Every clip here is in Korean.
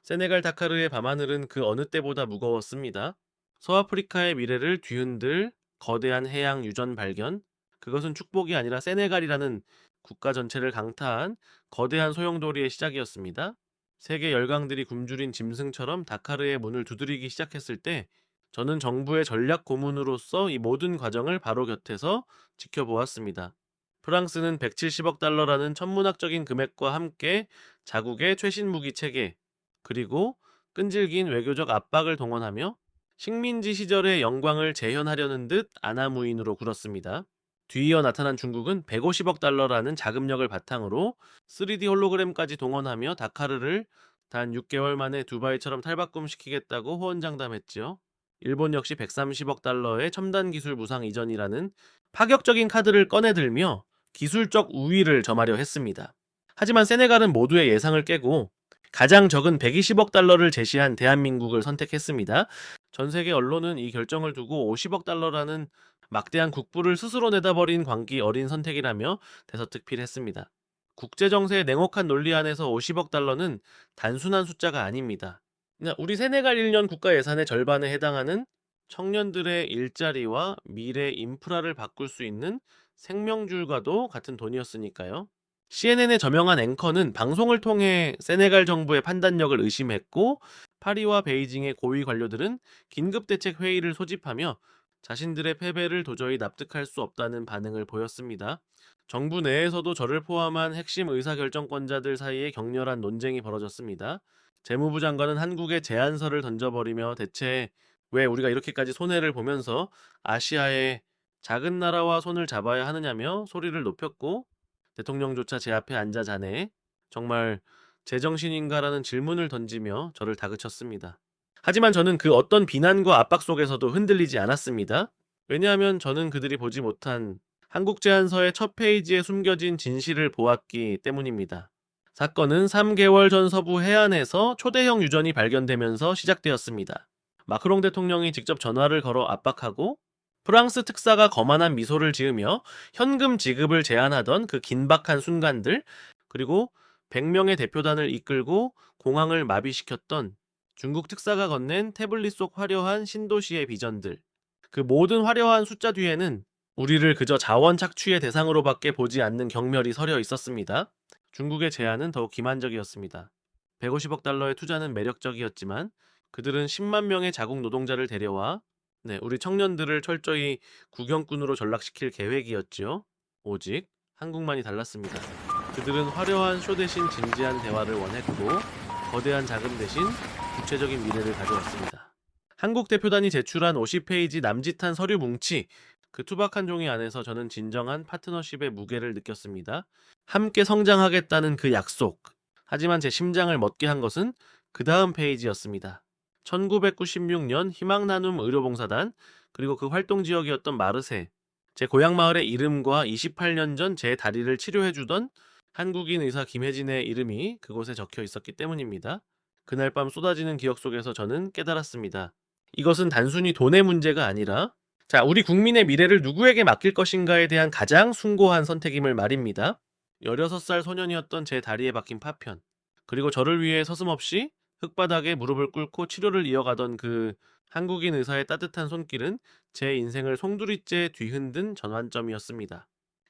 세네갈 다카르의 밤하늘은 그 어느 때보다 무거웠습니다. 서아프리카의 미래를 뒤흔들 거대한 해양 유전 발견, 그것은 축복이 아니라 세네갈이라는 국가 전체를 강타한 거대한 소용돌이의 시작이었습니다. 세계 열강들이 굶주린 짐승처럼 다카르의 문을 두드리기 시작했을 때 저는 정부의 전략 고문으로서 이 모든 과정을 바로 곁에서 지켜보았습니다. 프랑스는 170억 달러라는 천문학적인 금액과 함께 자국의 최신 무기 체계, 그리고 끈질긴 외교적 압박을 동원하며 식민지 시절의 영광을 재현하려는 듯 아나무인으로 굴었습니다. 뒤이어 나타난 중국은 150억 달러라는 자금력을 바탕으로 3D 홀로그램까지 동원하며 다카르를 단 6개월 만에 두바이처럼 탈바꿈시키겠다고 호언장담했지요. 일본 역시 130억 달러의 첨단 기술 무상 이전이라는 파격적인 카드를 꺼내들며 기술적 우위를 점하려 했습니다. 하지만 세네갈은 모두의 예상을 깨고 가장 적은 120억 달러를 제시한 대한민국을 선택했습니다. 전 세계 언론은 이 결정을 두고 50억 달러라는 막대한 국부를 스스로 내다버린 광기 어린 선택이라며 대서특필했습니다. 국제정세의 냉혹한 논리 안에서 50억 달러는 단순한 숫자가 아닙니다. 우리 세네갈 1년 국가 예산의 절반에 해당하는 청년들의 일자리와 미래 인프라를 바꿀 수 있는 생명줄과도 같은 돈이었으니까요. CNN의 저명한 앵커는 방송을 통해 세네갈 정부의 판단력을 의심했고, 파리와 베이징의 고위 관료들은 긴급대책 회의를 소집하며 자신들의 패배를 도저히 납득할 수 없다는 반응을 보였습니다. 정부 내에서도 저를 포함한 핵심 의사결정권자들 사이에 격렬한 논쟁이 벌어졌습니다. 재무부 장관은 한국에 제안서를 던져버리며 대체 왜 우리가 이렇게까지 손해를 보면서 아시아의 작은 나라와 손을 잡아야 하느냐며 소리를 높였고, 대통령조차 제 앞에 앉아 자네 정말 제정신인가라는 질문을 던지며 저를 다그쳤습니다. 하지만 저는 그 어떤 비난과 압박 속에서도 흔들리지 않았습니다. 왜냐하면 저는 그들이 보지 못한 한국 제안서의 첫 페이지에 숨겨진 진실을 보았기 때문입니다. 사건은 3개월 전 서부 해안에서 초대형 유전이 발견되면서 시작되었습니다. 마크롱 대통령이 직접 전화를 걸어 압박하고 프랑스 특사가 거만한 미소를 지으며 현금 지급을 제안하던 그 긴박한 순간들, 그리고 100명의 대표단을 이끌고 공항을 마비시켰던 중국 특사가 건넨 태블릿 속 화려한 신도시의 비전들, 그 모든 화려한 숫자 뒤에는 우리를 그저 자원 착취의 대상으로밖에 보지 않는 경멸이 서려 있었습니다. 중국의 제안은 더욱 기만적이었습니다. 150억 달러의 투자는 매력적이었지만 그들은 10만 명의 자국 노동자를 데려와 우리 청년들을 철저히 구경꾼으로 전락시킬 계획이었지요. 오직 한국만이 달랐습니다. 그들은 화려한 쇼 대신 진지한 대화를 원했고 거대한 자금 대신 구체적인 미래를 가져왔습니다. 한국 대표단이 제출한 50페이지 남짓한 서류 뭉치, 그 투박한 종이 안에서 저는 진정한 파트너십의 무게를 느꼈습니다. 함께 성장하겠다는 그 약속. 하지만 제 심장을 멎게 한 것은 그 다음 페이지였습니다. 1996년 희망나눔 의료봉사단, 그리고 그 활동 지역이었던 마르세, 제 고향 마을의 이름과 28년 전 제 다리를 치료해주던 한국인 의사 김혜진의 이름이 그곳에 적혀 있었기 때문입니다. 그날 밤 쏟아지는 기억 속에서 저는 깨달았습니다. 이것은 단순히 돈의 문제가 아니라 우리 국민의 미래를 누구에게 맡길 것인가에 대한 가장 숭고한 선택임을 말입니다. 16살 소년이었던 제 다리에 박힌 파편, 그리고 저를 위해 서슴없이 흙바닥에 무릎을 꿇고 치료를 이어가던 그 한국인 의사의 따뜻한 손길은 제 인생을 송두리째 뒤흔든 전환점이었습니다.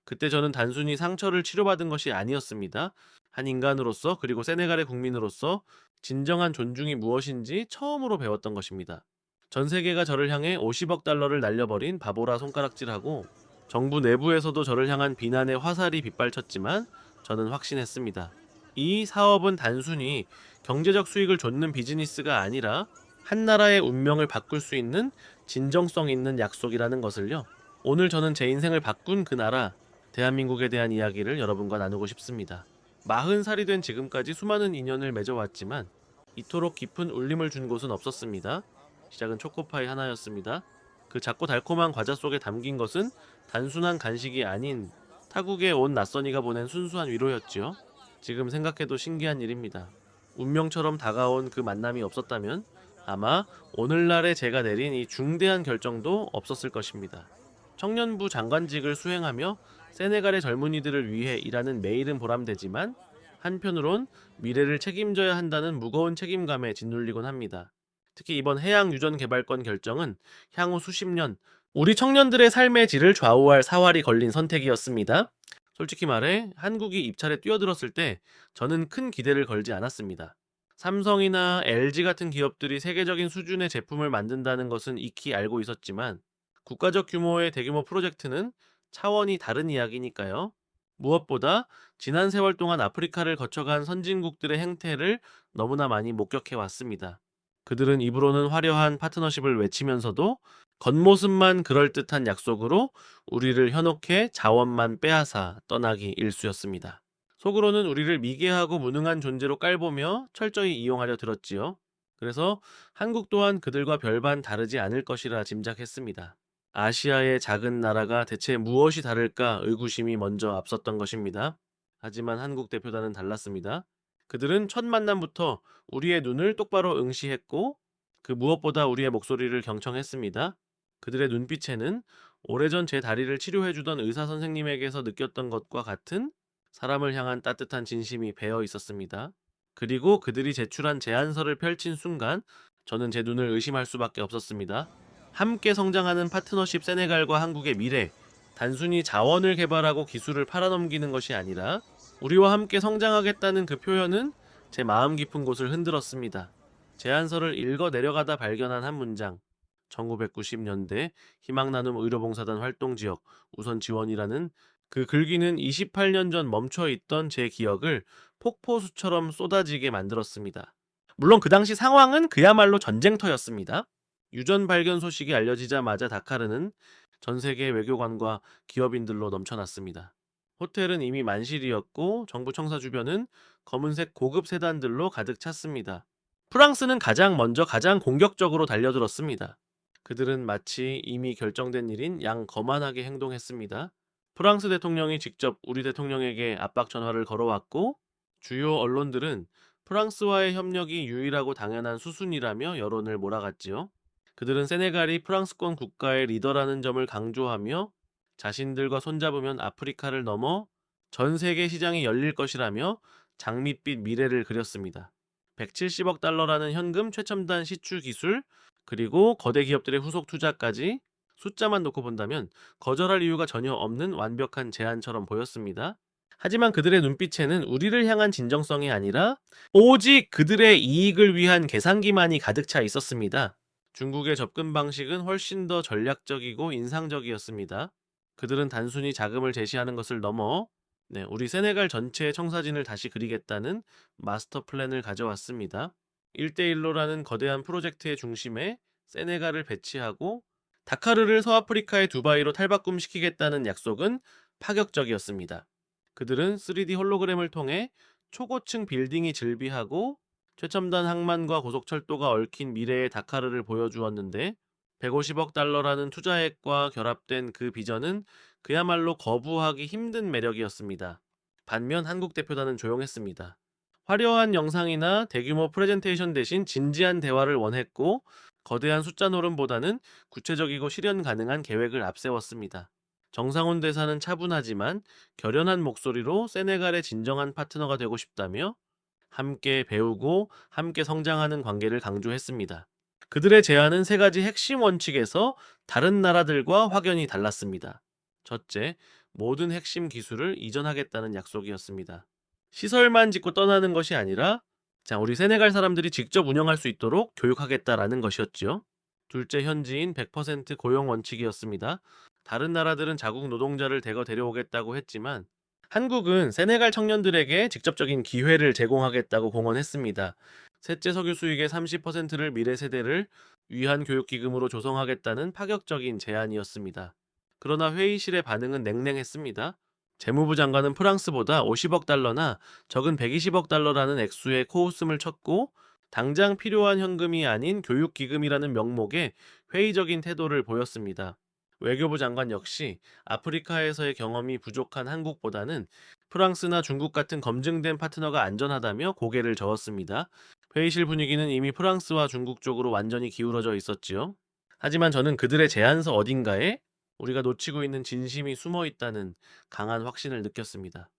그때 저는 단순히 상처를 치료받은 것이 아니었습니다. 한 인간으로서, 그리고 세네갈의 국민으로서 진정한 존중이 무엇인지 처음으로 배웠던 것입니다. 전 세계가 저를 향해 50억 달러를 날려버린 바보라 손가락질하고 정부 내부에서도 저를 향한 비난의 화살이 빗발쳤지만 저는 확신했습니다. 이 사업은 단순히 경제적 수익을 좇는 비즈니스가 아니라 한 나라의 운명을 바꿀 수 있는 진정성 있는 약속이라는 것을요. 오늘 저는 제 인생을 바꾼 그 나라, 대한민국에 대한 이야기를 여러분과 나누고 싶습니다. 40살이 된 지금까지 수많은 인연을 맺어왔지만 이토록 깊은 울림을 준 곳은 없었습니다. 시작은 초코파이 하나였습니다. 그 작고 달콤한 과자 속에 담긴 것은 단순한 간식이 아닌 타국에 온 낯선이가 보낸 순수한 위로였지요. 지금 생각해도 신기한 일입니다. 운명처럼 다가온 그 만남이 없었다면 아마 오늘날의 제가 내린 이 중대한 결정도 없었을 것입니다. 청년부 장관직을 수행하며 세네갈의 젊은이들을 위해 일하는 매일은 보람되지만 한편으론 미래를 책임져야 한다는 무거운 책임감에 짓눌리곤 합니다. 특히 이번 해양 유전 개발권 결정은 향후 수십 년 우리 청년들의 삶의 질을 좌우할 사활이 걸린 선택이었습니다. 솔직히 말해 한국이 입찰에 뛰어들었을 때 저는 큰 기대를 걸지 않았습니다. 삼성이나 LG 같은 기업들이 세계적인 수준의 제품을 만든다는 것은 익히 알고 있었지만 국가적 규모의 대규모 프로젝트는 차원이 다른 이야기니까요. 무엇보다 지난 세월 동안 아프리카를 거쳐간 선진국들의 행태를 너무나 많이 목격해 왔습니다. 그들은 입으로는 화려한 파트너십을 외치면서도 겉모습만 그럴듯한 약속으로 우리를 현혹해 자원만 빼앗아 떠나기 일쑤였습니다. 속으로는 우리를 미개하고 무능한 존재로 깔보며 철저히 이용하려 들었지요. 그래서 한국 또한 그들과 별반 다르지 않을 것이라 짐작했습니다. 아시아의 작은 나라가 대체 무엇이 다를까 의구심이 먼저 앞섰던 것입니다. 하지만 한국 대표단은 달랐습니다. 그들은 첫 만남부터 우리의 눈을 똑바로 응시했고 그 무엇보다 우리의 목소리를 경청했습니다. 그들의 눈빛에는 오래전 제 다리를 치료해주던 의사 선생님에게서 느꼈던 것과 같은 사람을 향한 따뜻한 진심이 배어 있었습니다. 그리고 그들이 제출한 제안서를 펼친 순간 저는 제 눈을 의심할 수밖에 없었습니다. 함께 성장하는 파트너십 세네갈과 한국의 미래, 단순히 자원을 개발하고 기술을 팔아넘기는 것이 아니라 우리와 함께 성장하겠다는 그 표현은 제 마음 깊은 곳을 흔들었습니다. 제안서를 읽어 내려가다 발견한 한 문장. 1990년대 희망나눔 의료봉사단 활동지역 우선 지원이라는 그 글귀는 28년 전 멈춰 있던 제 기억을 폭포수처럼 쏟아지게 만들었습니다. 물론 그 당시 상황은 그야말로 전쟁터였습니다. 유전 발견 소식이 알려지자마자 다카르는 전 세계 외교관과 기업인들로 넘쳐났습니다. 호텔은 이미 만실이었고 정부 청사 주변은 검은색 고급 세단들로 가득 찼습니다. 프랑스는 가장 먼저 가장 공격적으로 달려들었습니다. 그들은 마치 이미 결정된 일인 양 거만하게 행동했습니다. 프랑스 대통령이 직접 우리 대통령에게 압박 전화를 걸어왔고 주요 언론들은 프랑스와의 협력이 유일하고 당연한 수순이라며 여론을 몰아갔지요. 그들은 세네갈이 프랑스권 국가의 리더라는 점을 강조하며 자신들과 손잡으면 아프리카를 넘어 전 세계 시장이 열릴 것이라며 장밋빛 미래를 그렸습니다. 170억 달러라는 현금, 최첨단 시추 기술, 그리고 거대 기업들의 후속 투자까지 숫자만 놓고 본다면 거절할 이유가 전혀 없는 완벽한 제안처럼 보였습니다. 하지만 그들의 눈빛에는 우리를 향한 진정성이 아니라 오직 그들의 이익을 위한 계산기만이 가득 차 있었습니다. 중국의 접근 방식은 훨씬 더 전략적이고 인상적이었습니다. 그들은 단순히 자금을 제시하는 것을 넘어 우리 세네갈 전체의 청사진을 다시 그리겠다는 마스터 플랜을 가져왔습니다. 1대1로라는 거대한 프로젝트의 중심에 세네갈을 배치하고 다카르를 서아프리카의 두바이로 탈바꿈시키겠다는 약속은 파격적이었습니다. 그들은 3D 홀로그램을 통해 초고층 빌딩이 즐비하고 최첨단 항만과 고속철도가 얽힌 미래의 다카르를 보여주었는데 150억 달러라는 투자액과 결합된 그 비전은 그야말로 거부하기 힘든 매력이었습니다. 반면 한국 대표단은 조용했습니다. 화려한 영상이나 대규모 프레젠테이션 대신 진지한 대화를 원했고 거대한 숫자 노름보다는 구체적이고 실현 가능한 계획을 앞세웠습니다. 정상훈 대사는 차분하지만 결연한 목소리로 세네갈의 진정한 파트너가 되고 싶다며 함께 배우고 함께 성장하는 관계를 강조했습니다. 그들의 제안은 세 가지 핵심 원칙에서 다른 나라들과 확연히 달랐습니다. 첫째, 모든 핵심 기술을 이전하겠다는 약속이었습니다. 시설만 짓고 떠나는 것이 아니라 우리 세네갈 사람들이 직접 운영할 수 있도록 교육하겠다라는 것이었지요. 둘째, 현지인 100% 고용 원칙이었습니다. 다른 나라들은 자국 노동자를 대거 데려오겠다고 했지만 한국은 세네갈 청년들에게 직접적인 기회를 제공하겠다고 공언했습니다. 셋째, 석유 수익의 30%를 미래 세대를 위한 교육기금으로 조성하겠다는 파격적인 제안이었습니다. 그러나 회의실의 반응은 냉랭했습니다. 재무부 장관은 프랑스보다 50억 달러나 적은 120억 달러라는 액수에 코웃음을 쳤고 당장 필요한 현금이 아닌 교육기금이라는 명목에 회의적인 태도를 보였습니다. 외교부 장관 역시 아프리카에서의 경험이 부족한 한국보다는 프랑스나 중국 같은 검증된 파트너가 안전하다며 고개를 저었습니다. 회의실 분위기는 이미 프랑스와 중국 쪽으로 완전히 기울어져 있었지요. 하지만 저는 그들의 제안서 어딘가에 우리가 놓치고 있는 진심이 숨어 있다는 강한 확신을 느꼈습니다.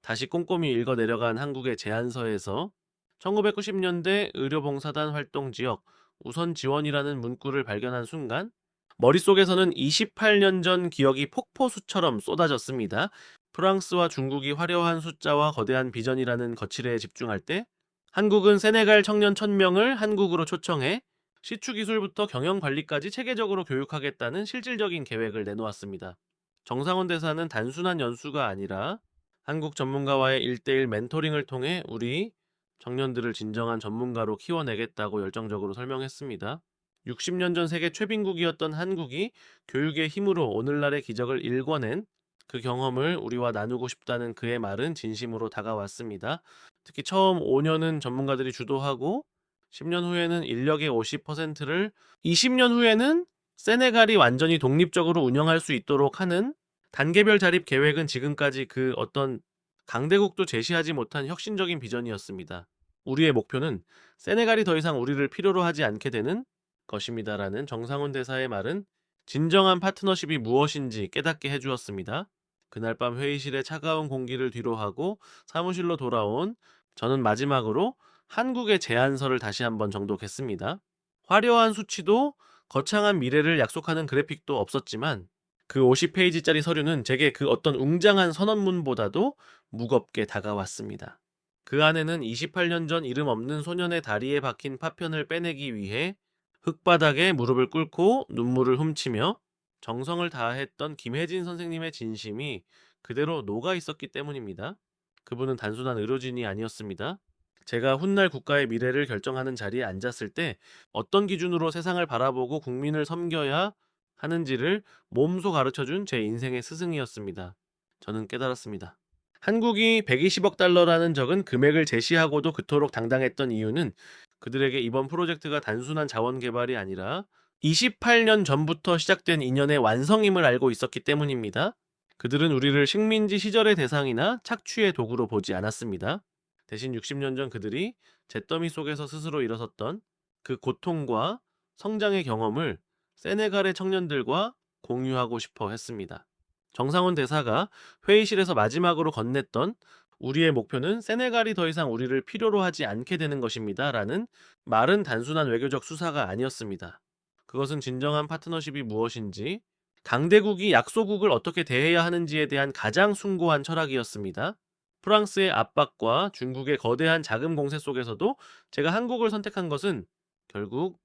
다시 꼼꼼히 읽어 내려간 한국의 제안서에서 1990년대 의료봉사단 활동 지역 우선 지원이라는 문구를 발견한 순간 머릿속에서는 28년 전 기억이 폭포수처럼 쏟아졌습니다. 프랑스와 중국이 화려한 숫자와 거대한 비전이라는 거칠애에 집중할 때 한국은 세네갈 청년 1000명을 한국으로 초청해 시추 기술부터 경영 관리까지 체계적으로 교육하겠다는 실질적인 계획을 내놓았습니다. 정상원 대사는 단순한 연수가 아니라 한국 전문가와의 1대1 멘토링을 통해 우리 청년들을 진정한 전문가로 키워내겠다고 열정적으로 설명했습니다. 60년 전 세계 최빈국이었던 한국이 교육의 힘으로 오늘날의 기적을 일궈낸 그 경험을 우리와 나누고 싶다는 그의 말은 진심으로 다가왔습니다. 특히 처음 5년은 전문가들이 주도하고 10년 후에는 인력의 50%를 20년 후에는 세네갈이 완전히 독립적으로 운영할 수 있도록 하는 단계별 자립 계획은 지금까지 그 어떤 강대국도 제시하지 못한 혁신적인 비전이었습니다. 우리의 목표는 세네갈이 더 이상 우리를 필요로 하지 않게 되는 것입니다라는 정상훈 대사의 말은 진정한 파트너십이 무엇인지 깨닫게 해주었습니다. 그날 밤 회의실의 차가운 공기를 뒤로하고 사무실로 돌아온 저는 마지막으로 한국의 제안서를 다시 한번 정독했습니다. 화려한 수치도 거창한 미래를 약속하는 그래픽도 없었지만 그 50페이지짜리 서류는 제게 그 어떤 웅장한 선언문보다도 무겁게 다가왔습니다. 그 안에는 28년 전 이름 없는 소년의 다리에 박힌 파편을 빼내기 위해 흙바닥에 무릎을 꿇고 눈물을 훔치며 정성을 다했던 김혜진 선생님의 진심이 그대로 녹아 있었기 때문입니다. 그분은 단순한 의료진이 아니었습니다. 제가 훗날 국가의 미래를 결정하는 자리에 앉았을 때 어떤 기준으로 세상을 바라보고 국민을 섬겨야 하는지를 몸소 가르쳐준 제 인생의 스승이었습니다. 저는 깨달았습니다. 한국이 120억 달러라는 적은 금액을 제시하고도 그토록 당당했던 이유는 그들에게 이번 프로젝트가 단순한 자원 개발이 아니라 28년 전부터 시작된 인연의 완성임을 알고 있었기 때문입니다. 그들은 우리를 식민지 시절의 대상이나 착취의 도구로 보지 않았습니다. 대신 60년 전 그들이 잿더미 속에서 스스로 일어섰던 그 고통과 성장의 경험을 세네갈의 청년들과 공유하고 싶어 했습니다. 정상훈 대사가 회의실에서 마지막으로 건넸던 우리의 목표는 세네갈이 더 이상 우리를 필요로 하지 않게 되는 것입니다. 라는 말은 단순한 외교적 수사가 아니었습니다. 그것은 진정한 파트너십이 무엇인지, 강대국이 약소국을 어떻게 대해야 하는지에 대한 가장 숭고한 철학이었습니다. 프랑스의 압박과 중국의 거대한 자금 공세 속에서도 제가 한국을 선택한 것은 결국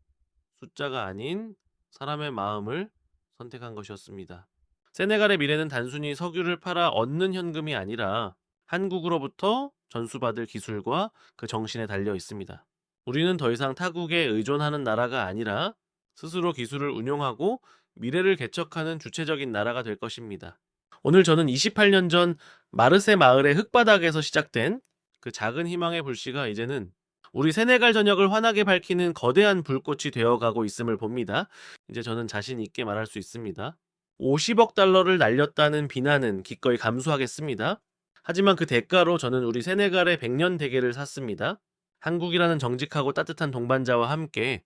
숫자가 아닌 사람의 마음을 선택한 것이었습니다. 세네갈의 미래는 단순히 석유를 팔아 얻는 현금이 아니라 한국으로부터 전수받을 기술과 그 정신에 달려 있습니다. 우리는 더 이상 타국에 의존하는 나라가 아니라 스스로 기술을 운용하고 미래를 개척하는 주체적인 나라가 될 것입니다. 오늘 저는 28년 전 마르세 마을의 흙바닥에서 시작된 그 작은 희망의 불씨가 이제는 우리 세네갈 전역을 환하게 밝히는 거대한 불꽃이 되어가고 있음을 봅니다. 이제 저는 자신 있게 말할 수 있습니다. 50억 달러를 날렸다는 비난은 기꺼이 감수하겠습니다. 하지만 그 대가로 저는 우리 세네갈의 100년 대계를 샀습니다. 한국이라는 정직하고 따뜻한 동반자와 함께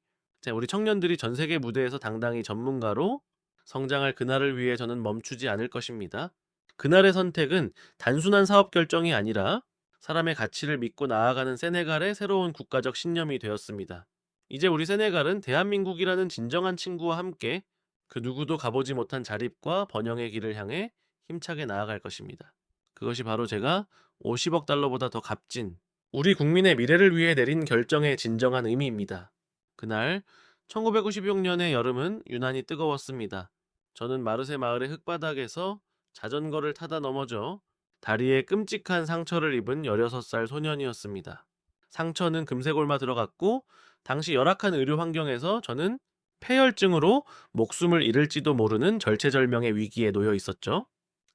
우리 청년들이 전 세계 무대에서 당당히 전문가로 성장할 그날을 위해 저는 멈추지 않을 것입니다. 그날의 선택은 단순한 사업 결정이 아니라 사람의 가치를 믿고 나아가는 세네갈의 새로운 국가적 신념이 되었습니다. 이제 우리 세네갈은 대한민국이라는 진정한 친구와 함께 그 누구도 가보지 못한 자립과 번영의 길을 향해 힘차게 나아갈 것입니다. 그것이 바로 제가 50억 달러보다 더 값진 우리 국민의 미래를 위해 내린 결정의 진정한 의미입니다. 그날 1996년의 여름은 유난히 뜨거웠습니다. 저는 마르세 마을의 흙바닥에서 자전거를 타다 넘어져 다리에 끔찍한 상처를 입은 16살 소년이었습니다. 상처는 금세 골마 들어갔고 당시 열악한 의료 환경에서 저는 폐혈증으로 목숨을 잃을지도 모르는 절체절명의 위기에 놓여 있었죠.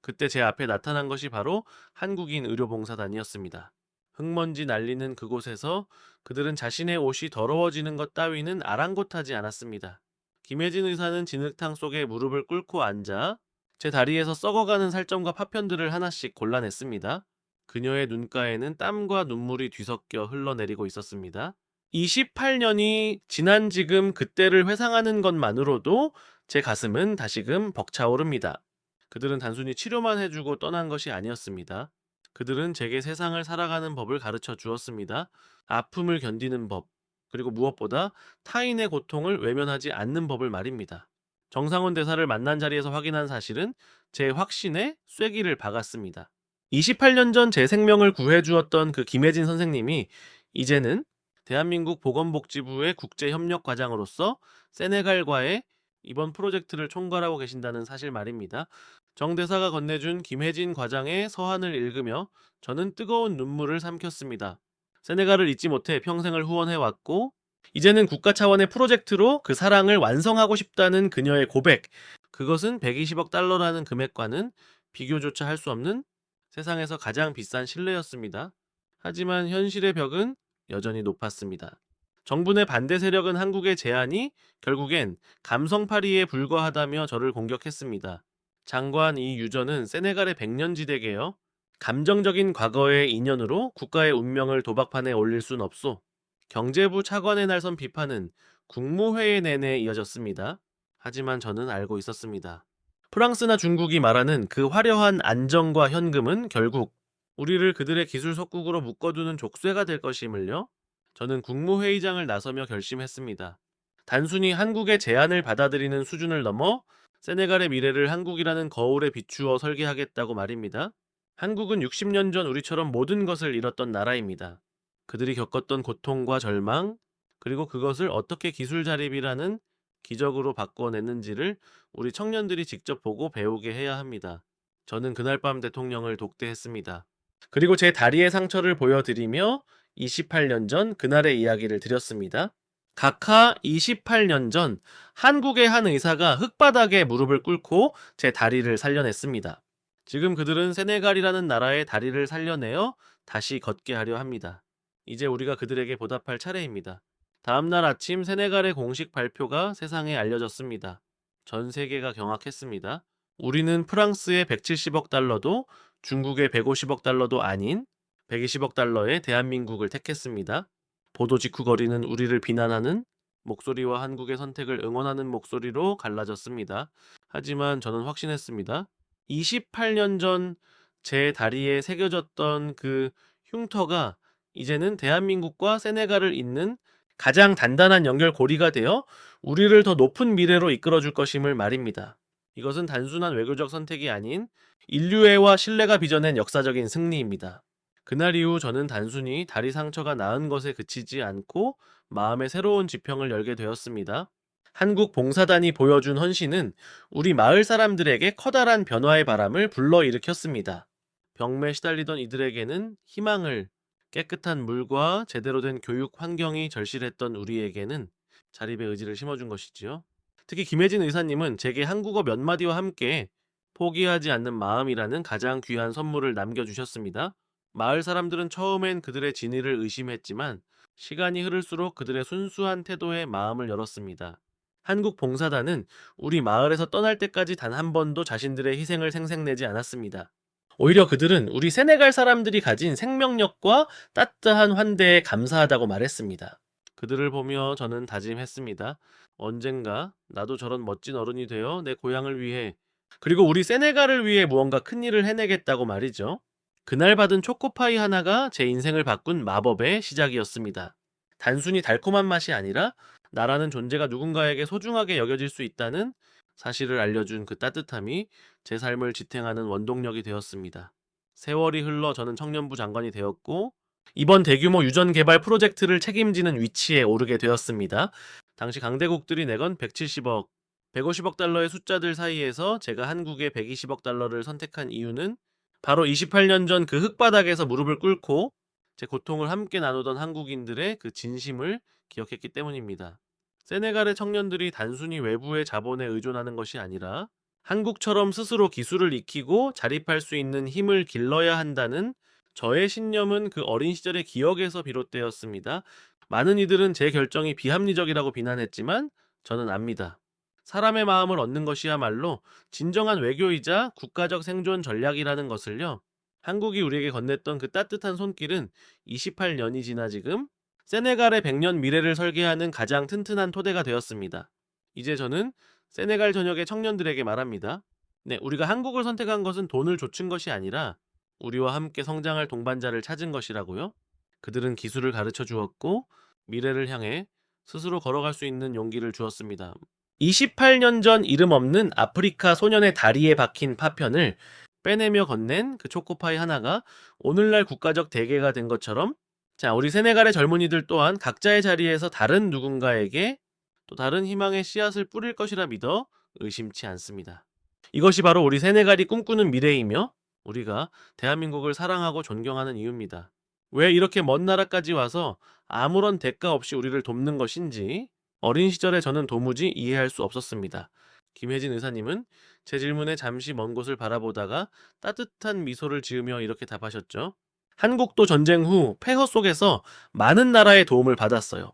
그때 제 앞에 나타난 것이 바로 한국인 의료봉사단이었습니다. 흙먼지 날리는 그곳에서 그들은 자신의 옷이 더러워지는 것 따위는 아랑곳하지 않았습니다. 김혜진 의사는 진흙탕 속에 무릎을 꿇고 앉아 제 다리에서 썩어가는 살점과 파편들을 하나씩 골라냈습니다. 그녀의 눈가에는 땀과 눈물이 뒤섞여 흘러내리고 있었습니다. 28년이 지난 지금 그때를 회상하는 것만으로도 제 가슴은 다시금 벅차오릅니다. 그들은 단순히 치료만 해주고 떠난 것이 아니었습니다. 그들은 제게 세상을 살아가는 법을 가르쳐 주었습니다. 아픔을 견디는 법, 그리고 무엇보다 타인의 고통을 외면하지 않는 법을 말입니다. 정상훈 대사를 만난 자리에서 확인한 사실은 제 확신에 쐐기를 박았습니다. 28년 전 제 생명을 구해주었던 그 김혜진 선생님이 이제는 대한민국 보건복지부의 국제협력과장으로서 세네갈과의 이번 프로젝트를 총괄하고 계신다는 사실 말입니다. 정 대사가 건네준 김혜진 과장의 서한을 읽으며 저는 뜨거운 눈물을 삼켰습니다. 세네갈을 잊지 못해 평생을 후원해왔고 이제는 국가 차원의 프로젝트로 그 사랑을 완성하고 싶다는 그녀의 고백, 그것은 120억 달러라는 금액과는 비교조차 할 수 없는 세상에서 가장 비싼 신뢰였습니다. 하지만 현실의 벽은 여전히 높았습니다. 정부 내 반대 세력은 한국의 제안이 결국엔 감성파리에 불과하다며 저를 공격했습니다. 장관 이 유저는 세네갈의 백년지대게요. 감정적인 과거의 인연으로 국가의 운명을 도박판에 올릴 순 없소. 경제부 차관에 날선 비판은 국무회의 내내 이어졌습니다. 하지만 저는 알고 있었습니다. 프랑스나 중국이 말하는 그 화려한 안정과 현금은 결국 우리를 그들의 기술 속국으로 묶어두는 족쇄가 될 것임을요. 저는 국무회의장을 나서며 결심했습니다. 단순히 한국의 제안을 받아들이는 수준을 넘어 세네갈의 미래를 한국이라는 거울에 비추어 설계하겠다고 말입니다. 한국은 60년 전 우리처럼 모든 것을 잃었던 나라입니다. 그들이 겪었던 고통과 절망, 그리고 그것을 어떻게 기술 자립이라는 기적으로 바꿔냈는지를 우리 청년들이 직접 보고 배우게 해야 합니다. 저는 그날 밤 대통령을 독대했습니다. 그리고 제 다리의 상처를 보여드리며 28년 전 그날의 이야기를 드렸습니다. 각하 28년 전 한국의 한 의사가 흙바닥에 무릎을 꿇고 제 다리를 살려냈습니다. 지금 그들은 세네갈이라는 나라의 다리를 살려내어 다시 걷게 하려 합니다. 이제 우리가 그들에게 보답할 차례입니다. 다음날 아침 세네갈의 공식 발표가 세상에 알려졌습니다. 전 세계가 경악했습니다. 우리는 프랑스의 170억 달러도 중국의 150억 달러도 아닌 120억 달러의 대한민국을 택했습니다. 보도 직후 거리는 우리를 비난하는 목소리와 한국의 선택을 응원하는 목소리로 갈라졌습니다. 하지만 저는 확신했습니다. 28년 전 제 다리에 새겨졌던 그 흉터가 이제는 대한민국과 세네갈을 잇는 가장 단단한 연결고리가 되어 우리를 더 높은 미래로 이끌어줄 것임을 말입니다. 이것은 단순한 외교적 선택이 아닌 인류애와 신뢰가 빚어낸 역사적인 승리입니다. 그날 이후 저는 단순히 다리 상처가 나은 것에 그치지 않고 마음의 새로운 지평을 열게 되었습니다. 한국 봉사단이 보여준 헌신은 우리 마을 사람들에게 커다란 변화의 바람을 불러일으켰습니다. 병매에 시달리던 이들에게는 희망을, 깨끗한 물과 제대로 된 교육 환경이 절실했던 우리에게는 자립의 의지를 심어준 것이지요. 특히 김혜진 의사님은 제게 한국어 몇 마디와 함께 포기하지 않는 마음이라는 가장 귀한 선물을 남겨주셨습니다. 마을 사람들은 처음엔 그들의 진위를 의심했지만 시간이 흐를수록 그들의 순수한 태도에 마음을 열었습니다. 한국 봉사단은 우리 마을에서 떠날 때까지 단 한 번도 자신들의 희생을 생색내지 않았습니다. 오히려 그들은 우리 세네갈 사람들이 가진 생명력과 따뜻한 환대에 감사하다고 말했습니다. 그들을 보며 저는 다짐했습니다. 언젠가 나도 저런 멋진 어른이 되어 내 고향을 위해, 그리고 우리 세네갈을 위해 무언가 큰 일을 해내겠다고 말이죠. 그날 받은 초코파이 하나가 제 인생을 바꾼 마법의 시작이었습니다. 단순히 달콤한 맛이 아니라 나라는 존재가 누군가에게 소중하게 여겨질 수 있다는 사실을 알려준 그 따뜻함이 제 삶을 지탱하는 원동력이 되었습니다. 세월이 흘러 저는 청년부 장관이 되었고 이번 대규모 유전 개발 프로젝트를 책임지는 위치에 오르게 되었습니다. 당시 강대국들이 내건 170억, 150억 달러의 숫자들 사이에서 제가 한국의 120억 달러를 선택한 이유는 바로 28년 전 그 흙바닥에서 무릎을 꿇고 제 고통을 함께 나누던 한국인들의 그 진심을 기억했기 때문입니다. 세네갈의 청년들이 단순히 외부의 자본에 의존하는 것이 아니라 한국처럼 스스로 기술을 익히고 자립할 수 있는 힘을 길러야 한다는 저의 신념은 그 어린 시절의 기억에서 비롯되었습니다. 많은 이들은 제 결정이 비합리적이라고 비난했지만 저는 압니다. 사람의 마음을 얻는 것이야말로 진정한 외교이자 국가적 생존 전략이라는 것을요. 한국이 우리에게 건넸던 그 따뜻한 손길은 28년이 지나 지금 세네갈의 100년 미래를 설계하는 가장 튼튼한 토대가 되었습니다. 이제 저는 세네갈 전역의 청년들에게 말합니다. 네, 우리가 한국을 선택한 것은 돈을 좇은 것이 아니라 우리와 함께 성장할 동반자를 찾은 것이라고요? 그들은 기술을 가르쳐 주었고 미래를 향해 스스로 걸어갈 수 있는 용기를 주었습니다. 28년 전 이름 없는 아프리카 소년의 다리에 박힌 파편을 빼내며 건넨 그 초코파이 하나가 오늘날 국가적 대계가 된 것처럼, 자, 우리 세네갈의 젊은이들 또한 각자의 자리에서 다른 누군가에게 또 다른 희망의 씨앗을 뿌릴 것이라 믿어 의심치 않습니다. 이것이 바로 우리 세네갈이 꿈꾸는 미래이며 우리가 대한민국을 사랑하고 존경하는 이유입니다. 왜 이렇게 먼 나라까지 와서 아무런 대가 없이 우리를 돕는 것인지 어린 시절에 저는 도무지 이해할 수 없었습니다. 김혜진 의사님은 제 질문에 잠시 먼 곳을 바라보다가 따뜻한 미소를 지으며 이렇게 답하셨죠. 한국도 전쟁 후 폐허 속에서 많은 나라의 도움을 받았어요.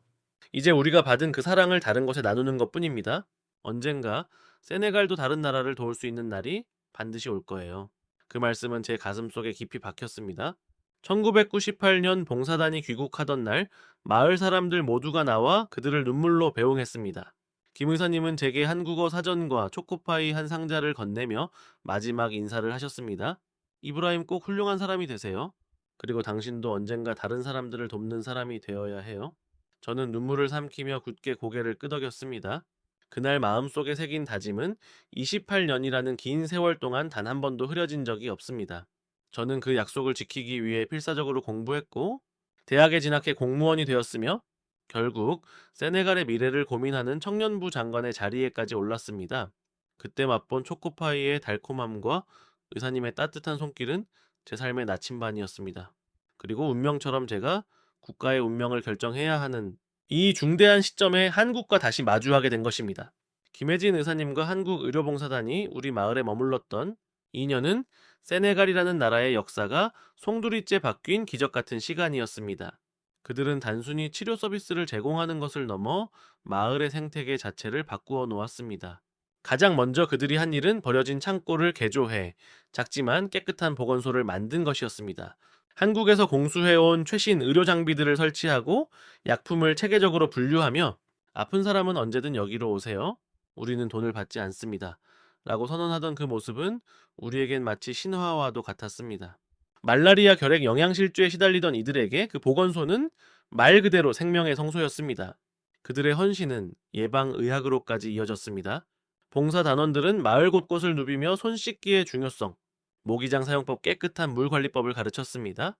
이제 우리가 받은 그 사랑을 다른 곳에 나누는 것뿐입니다. 언젠가 세네갈도 다른 나라를 도울 수 있는 날이 반드시 올 거예요. 그 말씀은 제 가슴 속에 깊이 박혔습니다. 1998년 봉사단이 귀국하던 날 마을 사람들 모두가 나와 그들을 눈물로 배웅했습니다. 김 의사님은 제게 한국어 사전과 초코파이 한 상자를 건네며 마지막 인사를 하셨습니다. 이브라임 꼭 훌륭한 사람이 되세요. 그리고 당신도 언젠가 다른 사람들을 돕는 사람이 되어야 해요. 저는 눈물을 삼키며 굳게 고개를 끄덕였습니다. 그날 마음속에 새긴 다짐은 28년이라는 긴 세월 동안 단 한 번도 흐려진 적이 없습니다. 저는 그 약속을 지키기 위해 필사적으로 공부했고 대학에 진학해 공무원이 되었으며 결국 세네갈의 미래를 고민하는 청년부 장관의 자리에까지 올랐습니다. 그때 맛본 초코파이의 달콤함과 의사님의 따뜻한 손길은 제 삶의 나침반이었습니다. 그리고 운명처럼 제가 국가의 운명을 결정해야 하는 이 중대한 시점에 한국과 다시 마주하게 된 것입니다. 김혜진 의사님과 한국의료봉사단이 우리 마을에 머물렀던 2년은 세네갈이라는 나라의 역사가 송두리째 바뀐 기적 같은 시간이었습니다. 그들은 단순히 치료 서비스를 제공하는 것을 넘어 마을의 생태계 자체를 바꾸어 놓았습니다. 가장 먼저 그들이 한 일은 버려진 창고를 개조해 작지만 깨끗한 보건소를 만든 것이었습니다. 한국에서 공수해온 최신 의료 장비들을 설치하고 약품을 체계적으로 분류하며 아픈 사람은 언제든 여기로 오세요. 우리는 돈을 받지 않습니다. 라고 선언하던 그 모습은 우리에겐 마치 신화와도 같았습니다. 말라리아 결핵 영양실조에 시달리던 이들에게 그 보건소는 말 그대로 생명의 성소였습니다. 그들의 헌신은 예방의학으로까지 이어졌습니다. 봉사단원들은 마을 곳곳을 누비며 손 씻기의 중요성, 모기장 사용법, 깨끗한 물 관리법을 가르쳤습니다.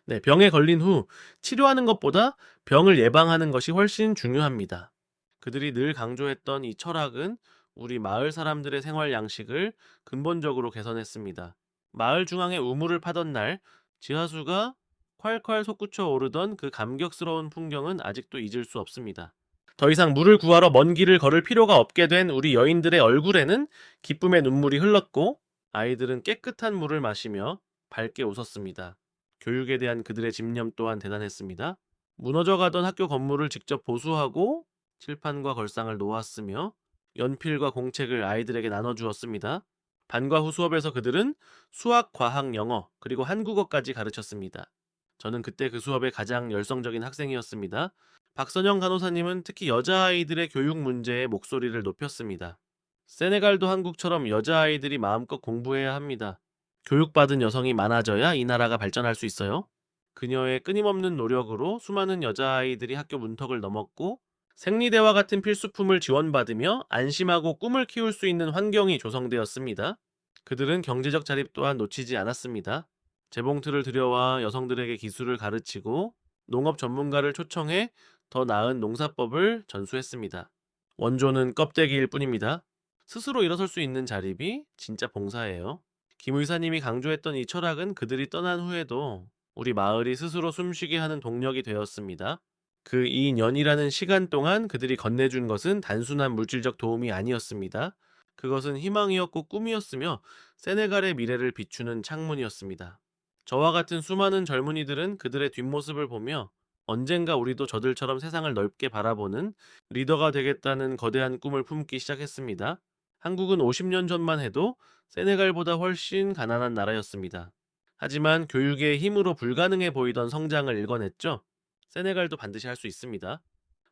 네, 병에 걸린 후 치료하는 것보다 병을 예방하는 것이 훨씬 중요합니다. 그들이 늘 강조했던 이 철학은 우리 마을 사람들의 생활 양식을 근본적으로 개선했습니다. 마을 중앙에 우물을 파던 날 지하수가 콸콸 솟구쳐 오르던 그 감격스러운 풍경은 아직도 잊을 수 없습니다. 더 이상 물을 구하러 먼 길을 걸을 필요가 없게 된 우리 여인들의 얼굴에는 기쁨의 눈물이 흘렀고 아이들은 깨끗한 물을 마시며 밝게 웃었습니다. 교육에 대한 그들의 집념 또한 대단했습니다. 무너져가던 학교 건물을 직접 보수하고 칠판과 걸상을 놓았으며 연필과 공책을 아이들에게 나눠주었습니다. 반과 후 수업에서 그들은 수학, 과학, 영어, 그리고 한국어까지 가르쳤습니다. 저는 그때 그 수업의 가장 열성적인 학생이었습니다. 박선영 간호사님은 특히 여자아이들의 교육 문제에 목소리를 높였습니다. 세네갈도 한국처럼 여자아이들이 마음껏 공부해야 합니다. 교육받은 여성이 많아져야 이 나라가 발전할 수 있어요. 그녀의 끊임없는 노력으로 수많은 여자아이들이 학교 문턱을 넘었고 생리대와 같은 필수품을 지원받으며 안심하고 꿈을 키울 수 있는 환경이 조성되었습니다. 그들은 경제적 자립 또한 놓치지 않았습니다. 재봉틀을 들여와 여성들에게 기술을 가르치고 농업 전문가를 초청해 더 나은 농사법을 전수했습니다. 원조는 껍데기일 뿐입니다. 스스로 일어설 수 있는 자립이 진짜 봉사예요. 김 의사님이 강조했던 이 철학은 그들이 떠난 후에도 우리 마을이 스스로 숨쉬게 하는 동력이 되었습니다. 그 2년이라는 시간 동안 그들이 건네준 것은 단순한 물질적 도움이 아니었습니다. 그것은 희망이었고 꿈이었으며 세네갈의 미래를 비추는 창문이었습니다. 저와 같은 수많은 젊은이들은 그들의 뒷모습을 보며 언젠가 우리도 저들처럼 세상을 넓게 바라보는 리더가 되겠다는 거대한 꿈을 품기 시작했습니다. 한국은 50년 전만 해도 세네갈보다 훨씬 가난한 나라였습니다. 하지만 교육의 힘으로 불가능해 보이던 성장을 일궈냈죠. 세네갈도 반드시 할 수 있습니다.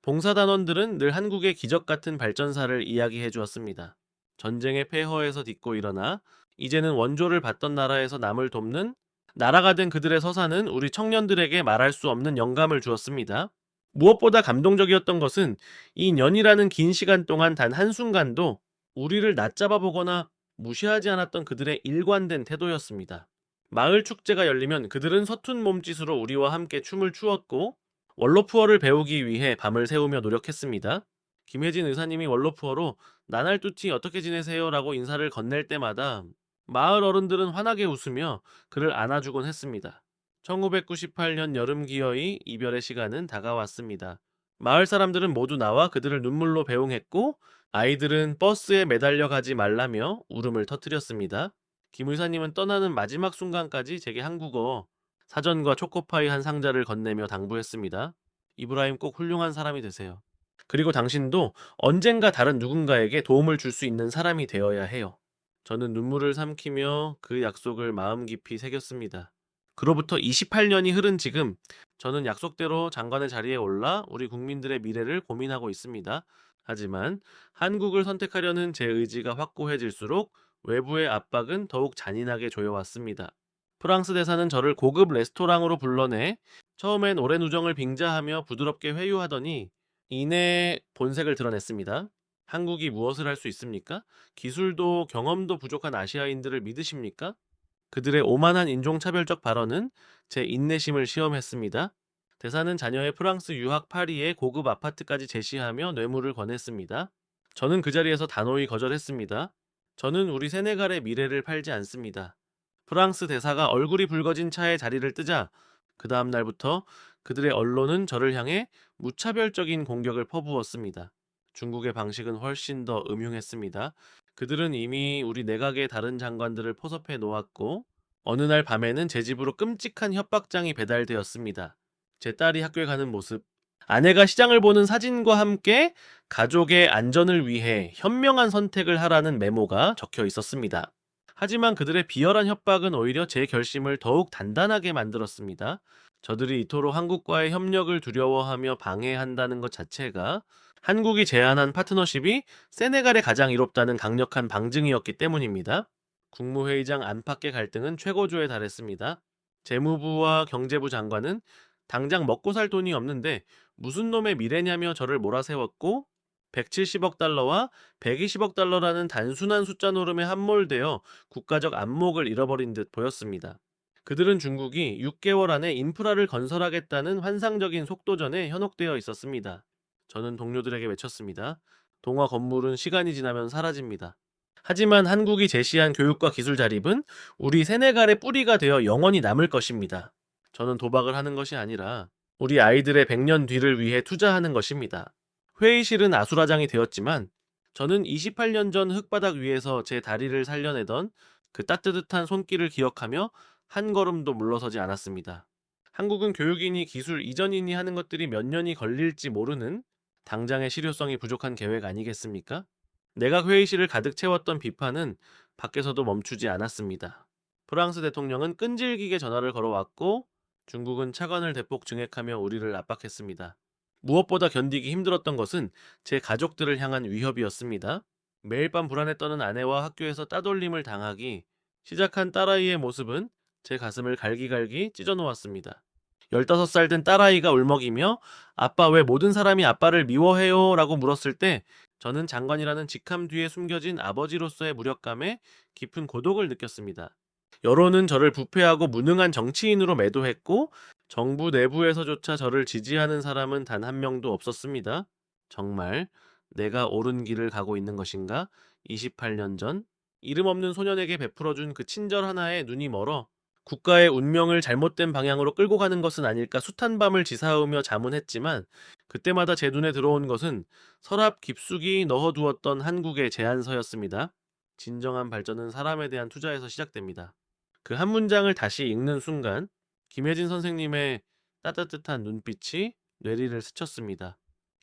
봉사단원들은 늘 한국의 기적 같은 발전사를 이야기해 주었습니다. 전쟁의 폐허에서 딛고 일어나 이제는 원조를 받던 나라에서 남을 돕는 나라가 된 그들의 서사는 우리 청년들에게 말할 수 없는 영감을 주었습니다. 무엇보다 감동적이었던 것은 이 년이라는 긴 시간 동안 단 한순간도 우리를 낮잡아 보거나 무시하지 않았던 그들의 일관된 태도였습니다. 마을 축제가 열리면 그들은 서툰 몸짓으로 우리와 함께 춤을 추었고 월로푸어를 배우기 위해 밤을 새우며 노력했습니다. 김혜진 의사님이 월로푸어로 나날뚜티 어떻게 지내세요? 라고 인사를 건넬 때마다 마을 어른들은 환하게 웃으며 그를 안아주곤 했습니다. 1998년 여름 기어이 이별의 시간은 다가왔습니다. 마을 사람들은 모두 나와 그들을 눈물로 배웅했고 아이들은 버스에 매달려 가지 말라며 울음을 터뜨렸습니다. 김 의사님은 떠나는 마지막 순간까지 제게 한국어 사전과 초코파이 한 상자를 건네며 당부했습니다. 이브라임 꼭 훌륭한 사람이 되세요. 그리고 당신도 언젠가 다른 누군가에게 도움을 줄 수 있는 사람이 되어야 해요. 저는 눈물을 삼키며 그 약속을 마음 깊이 새겼습니다. 그로부터 28년이 흐른 지금, 저는 약속대로 장관의 자리에 올라 우리 국민들의 미래를 고민하고 있습니다. 하지만 한국을 선택하려는 제 의지가 확고해질수록 외부의 압박은 더욱 잔인하게 조여왔습니다. 프랑스 대사는 저를 고급 레스토랑으로 불러내 처음엔 오랜 우정을 빙자하며 부드럽게 회유하더니 이내 본색을 드러냈습니다. 한국이 무엇을 할 수 있습니까? 기술도 경험도 부족한 아시아인들을 믿으십니까? 그들의 오만한 인종차별적 발언은 제 인내심을 시험했습니다. 대사는 자녀의 프랑스 유학 파리에 고급 아파트까지 제시하며 뇌물을 권했습니다. 저는 그 자리에서 단호히 거절했습니다. 저는 우리 세네갈의 미래를 팔지 않습니다. 프랑스 대사가 얼굴이 붉어진 차에 자리를 뜨자 그 다음 날부터 그들의 언론은 저를 향해 무차별적인 공격을 퍼부었습니다. 중국의 방식은 훨씬 더 음흉했습니다. 그들은 이미 우리 내각의 다른 장관들을 포섭해 놓았고 어느 날 밤에는 제 집으로 끔찍한 협박장이 배달되었습니다. 제 딸이 학교에 가는 모습, 아내가 시장을 보는 사진과 함께 가족의 안전을 위해 현명한 선택을 하라는 메모가 적혀 있었습니다. 하지만 그들의 비열한 협박은 오히려 제 결심을 더욱 단단하게 만들었습니다. 저들이 이토록 한국과의 협력을 두려워하며 방해한다는 것 자체가 한국이 제안한 파트너십이 세네갈에 가장 이롭다는 강력한 방증이었기 때문입니다. 국무회의장 안팎의 갈등은 최고조에 달했습니다. 재무부와 경제부 장관은 당장 먹고 살 돈이 없는데 무슨 놈의 미래냐며 저를 몰아세웠고 170억 달러와 120억 달러라는 단순한 숫자 노름에 함몰되어 국가적 안목을 잃어버린 듯 보였습니다. 그들은 중국이 6개월 안에 인프라를 건설하겠다는 환상적인 속도전에 현혹되어 있었습니다. 저는 동료들에게 외쳤습니다. 동화 건물은 시간이 지나면 사라집니다. 하지만 한국이 제시한 교육과 기술 자립은 우리 세네갈의 뿌리가 되어 영원히 남을 것입니다. 저는 도박을 하는 것이 아니라 우리 아이들의 100년 뒤를 위해 투자하는 것입니다. 회의실은 아수라장이 되었지만 저는 28년 전 흙바닥 위에서 제 다리를 살려내던 그 따뜻한 손길을 기억하며 한 걸음도 물러서지 않았습니다. 한국은 교육이니 기술 이전이니 하는 것들이 몇 년이 걸릴지 모르는 당장의 실효성이 부족한 계획 아니겠습니까? 내각 회의실을 가득 채웠던 비판은 밖에서도 멈추지 않았습니다. 프랑스 대통령은 끈질기게 전화를 걸어왔고 중국은 차관을 대폭 증액하며 우리를 압박했습니다. 무엇보다 견디기 힘들었던 것은 제 가족들을 향한 위협이었습니다. 매일 밤 불안에 떠는 아내와 학교에서 따돌림을 당하기 시작한 딸아이의 모습은 제 가슴을 갈기갈기 찢어놓았습니다. 15살 된 딸아이가 울먹이며 아빠 왜 모든 사람이 아빠를 미워해요? 라고 물었을 때 저는 장관이라는 직함 뒤에 숨겨진 아버지로서의 무력감에 깊은 고독을 느꼈습니다. 여론은 저를 부패하고 무능한 정치인으로 매도했고 정부 내부에서조차 저를 지지하는 사람은 단 한 명도 없었습니다. 정말 내가 옳은 길을 가고 있는 것인가? 28년 전 이름 없는 소년에게 베풀어준 그 친절 하나에 눈이 멀어 국가의 운명을 잘못된 방향으로 끌고 가는 것은 아닐까 숱한 밤을 지사오며 자문했지만 그때마다 제 눈에 들어온 것은 서랍 깊숙이 넣어두었던 한국의 제안서였습니다. 진정한 발전은 사람에 대한 투자에서 시작됩니다. 그 한 문장을 다시 읽는 순간 김혜진 선생님의 따뜻한 눈빛이 뇌리를 스쳤습니다.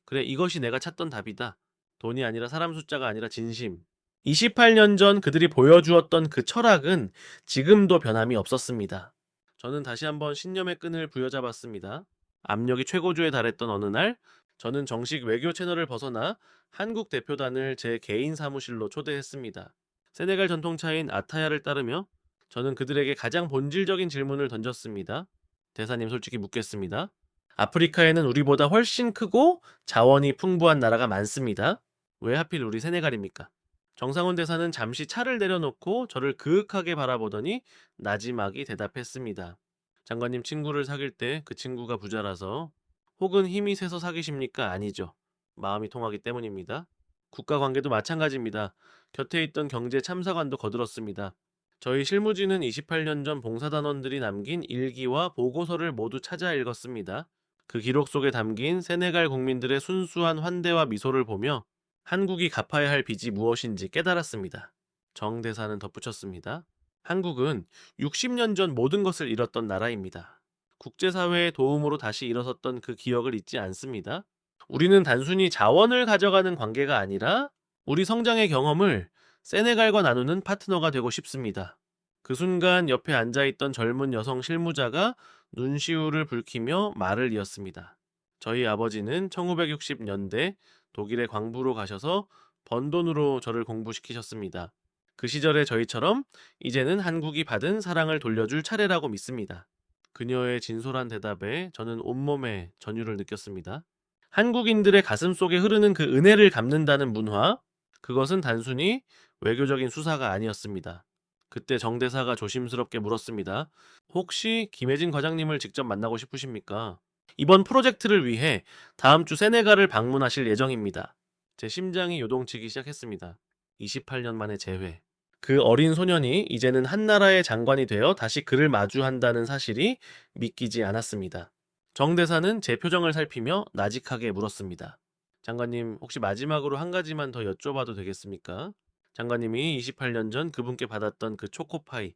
그래, 이것이 내가 찾던 답이다. 돈이 아니라 사람 숫자가 아니라 진심. 28년 전 그들이 보여주었던 그 철학은 지금도 변함이 없었습니다. 저는 다시 한번 신념의 끈을 부여잡았습니다. 압력이 최고조에 달했던 어느 날, 저는 정식 외교 채널을 벗어나 한국 대표단을 제 개인 사무실로 초대했습니다. 세네갈 전통차인 아타야를 따르며 저는 그들에게 가장 본질적인 질문을 던졌습니다. 대사님 솔직히 묻겠습니다. 아프리카에는 우리보다 훨씬 크고 자원이 풍부한 나라가 많습니다. 왜 하필 우리 세네갈입니까? 정상훈 대사는 잠시 차를 내려놓고 저를 그윽하게 바라보더니 나지막이 대답했습니다. 장관님 친구를 사귈 때 그 친구가 부자라서 혹은 힘이 세서 사귀십니까? 아니죠. 마음이 통하기 때문입니다. 국가 관계도 마찬가지입니다. 곁에 있던 경제 참사관도 거들었습니다. 저희 실무진은 28년 전 봉사단원들이 남긴 일기와 보고서를 모두 찾아 읽었습니다. 그 기록 속에 담긴 세네갈 국민들의 순수한 환대와 미소를 보며 한국이 갚아야 할 빚이 무엇인지 깨달았습니다. 정 대사는 덧붙였습니다. 한국은 60년 전 모든 것을 잃었던 나라입니다. 국제사회의 도움으로 다시 일어섰던 그 기억을 잊지 않습니다. 우리는 단순히 자원을 가져가는 관계가 아니라 우리 성장의 경험을 세네갈과 나누는 파트너가 되고 싶습니다. 그 순간 옆에 앉아있던 젊은 여성 실무자가 눈시울을 붉히며 말을 이었습니다. 저희 아버지는 1960년대 독일의 광부로 가셔서 번 돈으로 저를 공부시키셨습니다. 그 시절의 저희처럼 이제는 한국이 받은 사랑을 돌려줄 차례라고 믿습니다. 그녀의 진솔한 대답에 저는 온몸에 전율을 느꼈습니다. 한국인들의 가슴 속에 흐르는 그 은혜를 갚는다는 문화, 그것은 단순히 외교적인 수사가 아니었습니다. 그때 정 대사가 조심스럽게 물었습니다. 혹시 김혜진 과장님을 직접 만나고 싶으십니까? 이번 프로젝트를 위해 다음 주 세네갈을 방문하실 예정입니다. 제 심장이 요동치기 시작했습니다. 28년 만에 재회. 그 어린 소년이 이제는 한나라의 장관이 되어 다시 그를 마주한다는 사실이 믿기지 않았습니다. 정 대사는 제 표정을 살피며 나직하게 물었습니다. 장관님, 혹시 마지막으로 한 가지만 더 여쭤봐도 되겠습니까? 장관님이 28년 전 그분께 받았던 그 초코파이,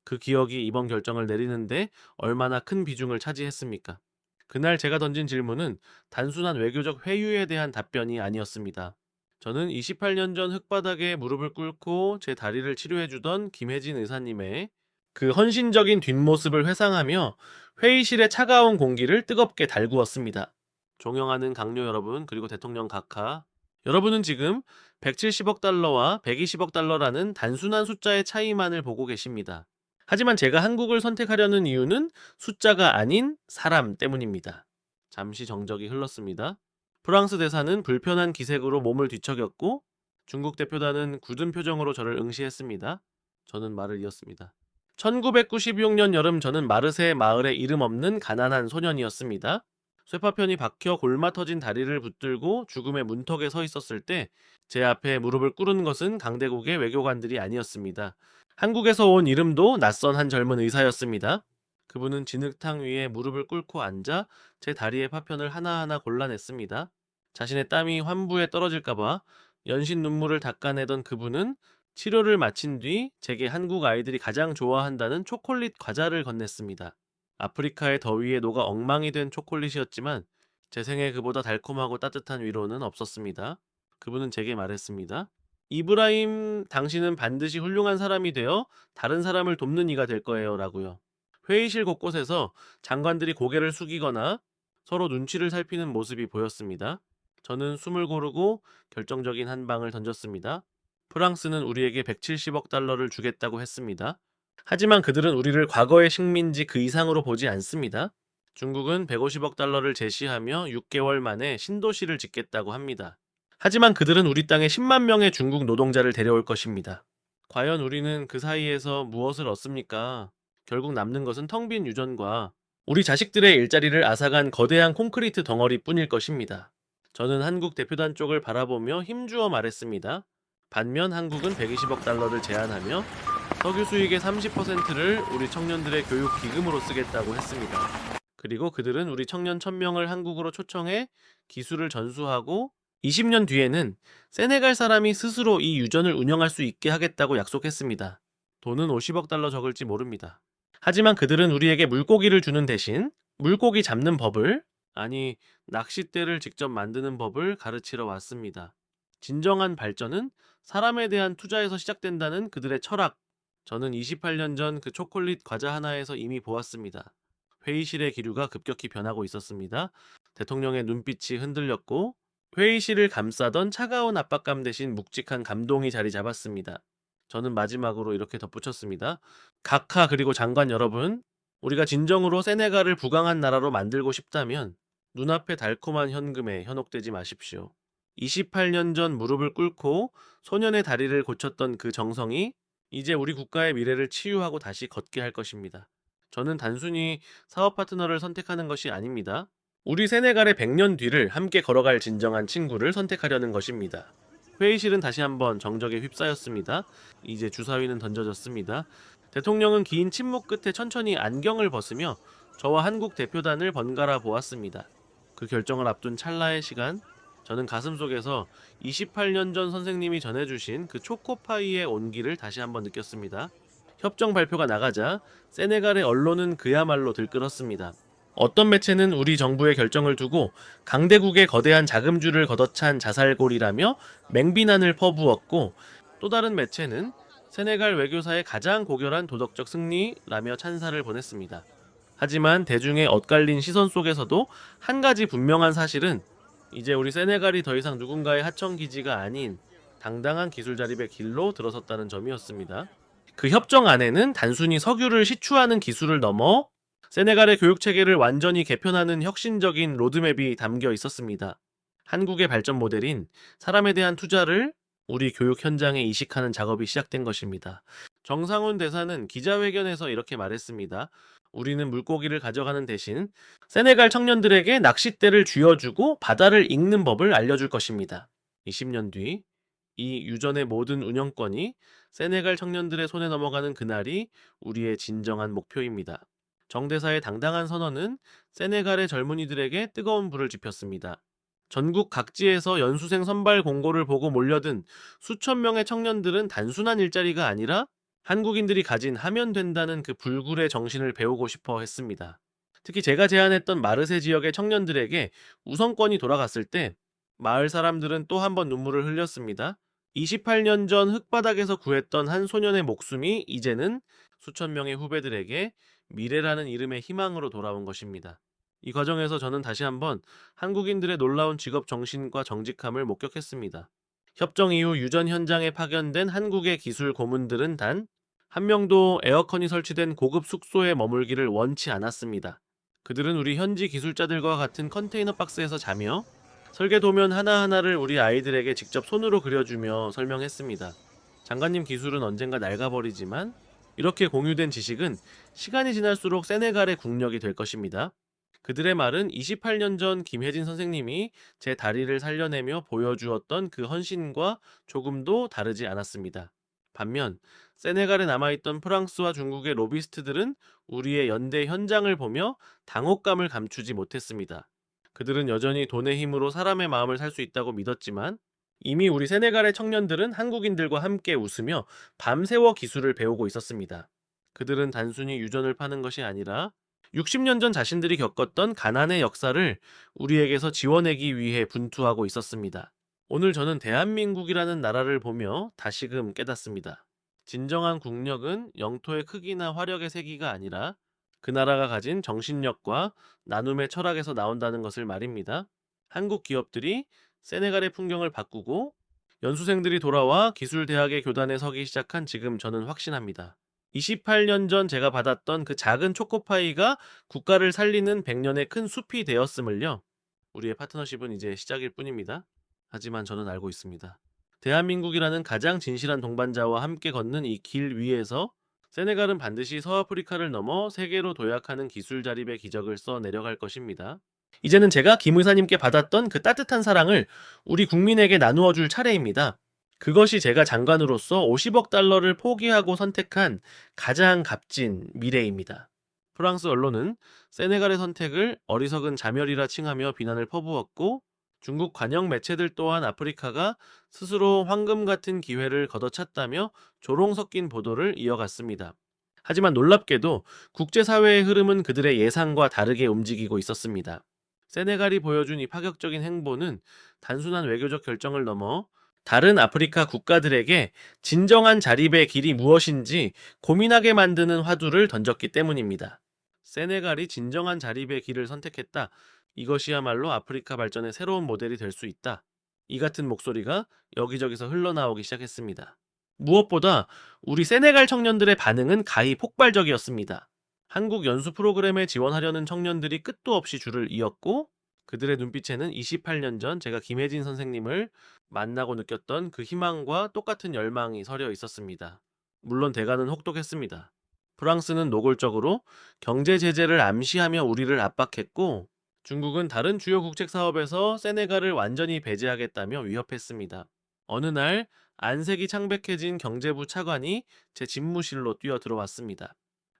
그 기억이 이번 결정을 내리는데 얼마나 큰 비중을 차지했습니까? 그날 제가 던진 질문은 단순한 외교적 회유에 대한 답변이 아니었습니다. 저는 28년 전 흙바닥에 무릎을 꿇고 제 다리를 치료해주던 김혜진 의사님의 그 헌신적인 뒷모습을 회상하며 회의실의 차가운 공기를 뜨겁게 달구었습니다. 존경하는 강요 여러분, 그리고 대통령 각하, 여러분은 지금 170억 달러와 120억 달러라는 단순한 숫자의 차이만을 보고 계십니다. 하지만 제가 한국을 선택하려는 이유는 숫자가 아닌 사람 때문입니다. 잠시 정적이 흘렀습니다. 프랑스 대사는 불편한 기색으로 몸을 뒤척였고 중국 대표단은 굳은 표정으로 저를 응시했습니다. 저는 말을 이었습니다. 1996년 여름 저는 마르세 마을에 이름 없는 가난한 소년이었습니다. 쇠파편이 박혀 골마 터진 다리를 붙들고 죽음의 문턱에 서 있었을 때 제 앞에 무릎을 꿇은 것은 강대국의 외교관들이 아니었습니다. 한국에서 온 이름도 낯선 한 젊은 의사였습니다. 그분은 진흙탕 위에 무릎을 꿇고 앉아 제 다리의 파편을 하나하나 골라냈습니다. 자신의 땀이 환부에 떨어질까봐 연신 눈물을 닦아내던 그분은 치료를 마친 뒤 제게 한국 아이들이 가장 좋아한다는 초콜릿 과자를 건넸습니다. 아프리카의 더위에 녹아 엉망이 된 초콜릿이었지만 제 생에 그보다 달콤하고 따뜻한 위로는 없었습니다. 그분은 제게 말했습니다. 이브라임, 당신은 반드시 훌륭한 사람이 되어 다른 사람을 돕는 이가 될 거예요 라고요. 회의실 곳곳에서 장관들이 고개를 숙이거나 서로 눈치를 살피는 모습이 보였습니다. 저는 숨을 고르고 결정적인 한 방을 던졌습니다. 프랑스는 우리에게 170억 달러를 주겠다고 했습니다. 하지만 그들은 우리를 과거의 식민지 그 이상으로 보지 않습니다. 중국은 150억 달러를 제시하며 6개월 만에 신도시를 짓겠다고 합니다. 하지만 그들은 우리 땅에 10만 명의 중국 노동자를 데려올 것입니다. 과연 우리는 그 사이에서 무엇을 얻습니까? 결국 남는 것은 텅 빈 유전과 우리 자식들의 일자리를 앗아간 거대한 콘크리트 덩어리뿐일 것입니다. 저는 한국 대표단 쪽을 바라보며 힘주어 말했습니다. 반면 한국은 120억 달러를 제안하며 석유 수익의 30%를 우리 청년들의 교육 기금으로 쓰겠다고 했습니다. 그리고 그들은 우리 청년 1000명을 한국으로 초청해 기술을 전수하고 20년 뒤에는 세네갈 사람이 스스로 이 유전을 운영할 수 있게 하겠다고 약속했습니다. 돈은 50억 달러 적을지 모릅니다. 하지만 그들은 우리에게 물고기를 주는 대신 물고기 잡는 법을, 아니 낚싯대를 직접 만드는 법을 가르치러 왔습니다. 진정한 발전은 사람에 대한 투자에서 시작된다는 그들의 철학, 저는 28년 전 그 초콜릿 과자 하나에서 이미 보았습니다. 회의실의 기류가 급격히 변하고 있었습니다. 대통령의 눈빛이 흔들렸고 회의실을 감싸던 차가운 압박감 대신 묵직한 감동이 자리 잡았습니다. 저는 마지막으로 이렇게 덧붙였습니다. 각하 그리고 장관 여러분, 우리가 진정으로 세네갈을 부강한 나라로 만들고 싶다면 눈앞의 달콤한 현금에 현혹되지 마십시오. 28년 전 무릎을 꿇고 소년의 다리를 고쳤던 그 정성이 이제 우리 국가의 미래를 치유하고 다시 걷게 할 것입니다. 저는 단순히 사업 파트너를 선택하는 것이 아닙니다. 우리 세네갈의 100년 뒤를 함께 걸어갈 진정한 친구를 선택하려는 것입니다. 회의실은 다시 한번 정적에 휩싸였습니다. 이제 주사위는 던져졌습니다. 대통령은 긴 침묵 끝에 천천히 안경을 벗으며 저와 한국 대표단을 번갈아 보았습니다. 그 결정을 앞둔 찰나의 시간, 저는 가슴속에서 28년 전 선생님이 전해주신 그 초코파이의 온기를 다시 한번 느꼈습니다. 협정 발표가 나가자 세네갈의 언론은 그야말로 들끓었습니다. 어떤 매체는 우리 정부의 결정을 두고 강대국의 거대한 자금줄을 걷어찬 자살골이라며 맹비난을 퍼부었고, 또 다른 매체는 세네갈 외교사의 가장 고결한 도덕적 승리라며 찬사를 보냈습니다. 하지만 대중의 엇갈린 시선 속에서도 한 가지 분명한 사실은 이제 우리 세네갈이 더 이상 누군가의 하청 기지가 아닌 당당한 기술 자립의 길로 들어섰다는 점이었습니다. 그 협정 안에는 단순히 석유를 시추하는 기술을 넘어 세네갈의 교육 체계를 완전히 개편하는 혁신적인 로드맵이 담겨 있었습니다. 한국의 발전 모델인 사람에 대한 투자를 우리 교육 현장에 이식하는 작업이 시작된 것입니다. 정상훈 대사는 기자회견에서 이렇게 말했습니다. 우리는 물고기를 가져가는 대신 세네갈 청년들에게 낚싯대를 쥐어주고 바다를 읽는 법을 알려줄 것입니다. 20년 뒤 이 유전의 모든 운영권이 세네갈 청년들의 손에 넘어가는 그날이 우리의 진정한 목표입니다. 정 대사의 당당한 선언은 세네갈의 젊은이들에게 뜨거운 불을 지폈습니다. 전국 각지에서 연수생 선발 공고를 보고 몰려든 수천 명의 청년들은 단순한 일자리가 아니라 한국인들이 가진 하면 된다는 그 불굴의 정신을 배우고 싶어 했습니다. 특히 제가 제안했던 마르세 지역의 청년들에게 우선권이 돌아갔을 때 마을 사람들은 또 한 번 눈물을 흘렸습니다. 28년 전 흙바닥에서 구했던 한 소년의 목숨이 이제는 수천 명의 후배들에게 미래라는 이름의 희망으로 돌아온 것입니다. 이 과정에서 저는 다시 한번 한국인들의 놀라운 직업 정신과 정직함을 목격했습니다. 협정 이후 유전 현장에 파견된 한국의 기술 고문들은 단 한 명도 에어컨이 설치된 고급 숙소에 머물기를 원치 않았습니다. 그들은 우리 현지 기술자들과 같은 컨테이너 박스에서 자며 설계 도면 하나하나를 우리 아이들에게 직접 손으로 그려주며 설명했습니다. 장관님 기술은 언젠가 낡아버리지만 이렇게 공유된 지식은 시간이 지날수록 세네갈의 국력이 될 것입니다. 그들의 말은 28년 전 김혜진 선생님이 제 다리를 살려내며 보여주었던 그 헌신과 조금도 다르지 않았습니다. 반면 세네갈에 남아있던 프랑스와 중국의 로비스트들은 우리의 연대 현장을 보며 당혹감을 감추지 못했습니다. 그들은 여전히 돈의 힘으로 사람의 마음을 살 수 있다고 믿었지만 이미 우리 세네갈의 청년들은 한국인들과 함께 웃으며 밤새워 기술을 배우고 있었습니다. 그들은 단순히 유전을 파는 것이 아니라 60년 전 자신들이 겪었던 가난의 역사를 우리에게서 지워내기 위해 분투하고 있었습니다. 오늘 저는 대한민국이라는 나라를 보며 다시금 깨닫습니다. 진정한 국력은 영토의 크기나 화력의 세기가 아니라 그 나라가 가진 정신력과 나눔의 철학에서 나온다는 것을 말입니다. 한국 기업들이 세네갈의 풍경을 바꾸고 연수생들이 돌아와 기술대학의 교단에 서기 시작한 지금 저는 확신합니다. 28년 전 제가 받았던 그 작은 초코파이가 국가를 살리는 100년의 큰 숲이 되었음을요. 우리의 파트너십은 이제 시작일 뿐입니다. 하지만 저는 알고 있습니다. 대한민국이라는 가장 진실한 동반자와 함께 걷는 이 길 위에서 세네갈은 반드시 서아프리카를 넘어 세계로 도약하는 기술 자립의 기적을 써 내려갈 것입니다. 이제는 제가 김 의사님께 받았던 그 따뜻한 사랑을 우리 국민에게 나누어 줄 차례입니다. 그것이 제가 장관으로서 50억 달러를 포기하고 선택한 가장 값진 미래입니다. 프랑스 언론은 세네갈의 선택을 어리석은 자멸이라 칭하며 비난을 퍼부었고, 중국 관영 매체들 또한 아프리카가 스스로 황금 같은 기회를 걷어찼다며 조롱 섞인 보도를 이어갔습니다. 하지만 놀랍게도 국제사회의 흐름은 그들의 예상과 다르게 움직이고 있었습니다. 세네갈이 보여준 이 파격적인 행보는 단순한 외교적 결정을 넘어 다른 아프리카 국가들에게 진정한 자립의 길이 무엇인지 고민하게 만드는 화두를 던졌기 때문입니다. 세네갈이 진정한 자립의 길을 선택했다. 이것이야말로 아프리카 발전의 새로운 모델이 될 수 있다. 이 같은 목소리가 여기저기서 흘러나오기 시작했습니다. 무엇보다 우리 세네갈 청년들의 반응은 가히 폭발적이었습니다. 한국 연수 프로그램에 지원하려는 청년들이 끝도 없이 줄을 이었고, 그들의 눈빛에는 28년 전 제가 김혜진 선생님을 만나고 느꼈던 그 희망과 똑같은 열망이 서려 있었습니다. 물론 대가는 혹독했습니다. 프랑스는 노골적으로 경제 제재를 암시하며 우리를 압박했고, 중국은 다른 주요 국책 사업에서 세네갈을 완전히 배제하겠다며 위협했습니다. 어느 날 안색이 창백해진 경제부 차관이 제 집무실로 뛰어 들어왔습니다.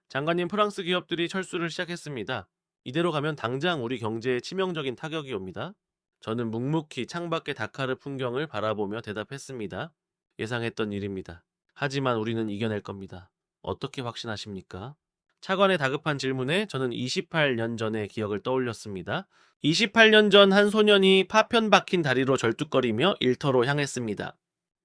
장관님, 프랑스 기업들이 철수를 시작했습니다. 이대로 가면 당장 우리 경제에 치명적인 타격이 옵니다. 저는 묵묵히 창밖의 다카르 풍경을 바라보며 대답했습니다. 예상했던 일입니다. 하지만 우리는 이겨낼 겁니다. 어떻게 확신하십니까? 차관의 다급한 질문에 저는 28년 전의 기억을 떠올렸습니다. 28년 전 한 소년이 파편 박힌 다리로 절뚝거리며 일터로 향했습니다.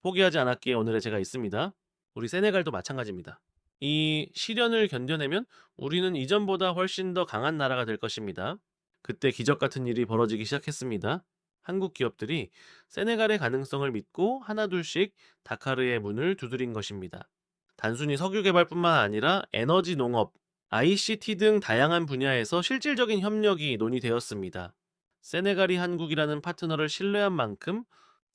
포기하지 않았기에 오늘의 제가 있습니다. 우리 세네갈도 마찬가지입니다. 이 시련을 견뎌내면 우리는 이전보다 훨씬 더 강한 나라가 될 것입니다. 그때 기적 같은 일이 벌어지기 시작했습니다. 한국 기업들이 세네갈의 가능성을 믿고 하나둘씩 다카르의 문을 두드린 것입니다. 단순히 석유 개발뿐만 아니라 에너지, 농업, ICT 등 다양한 분야에서 실질적인 협력이 논의되었습니다. 세네갈이 한국이라는 파트너를 신뢰한 만큼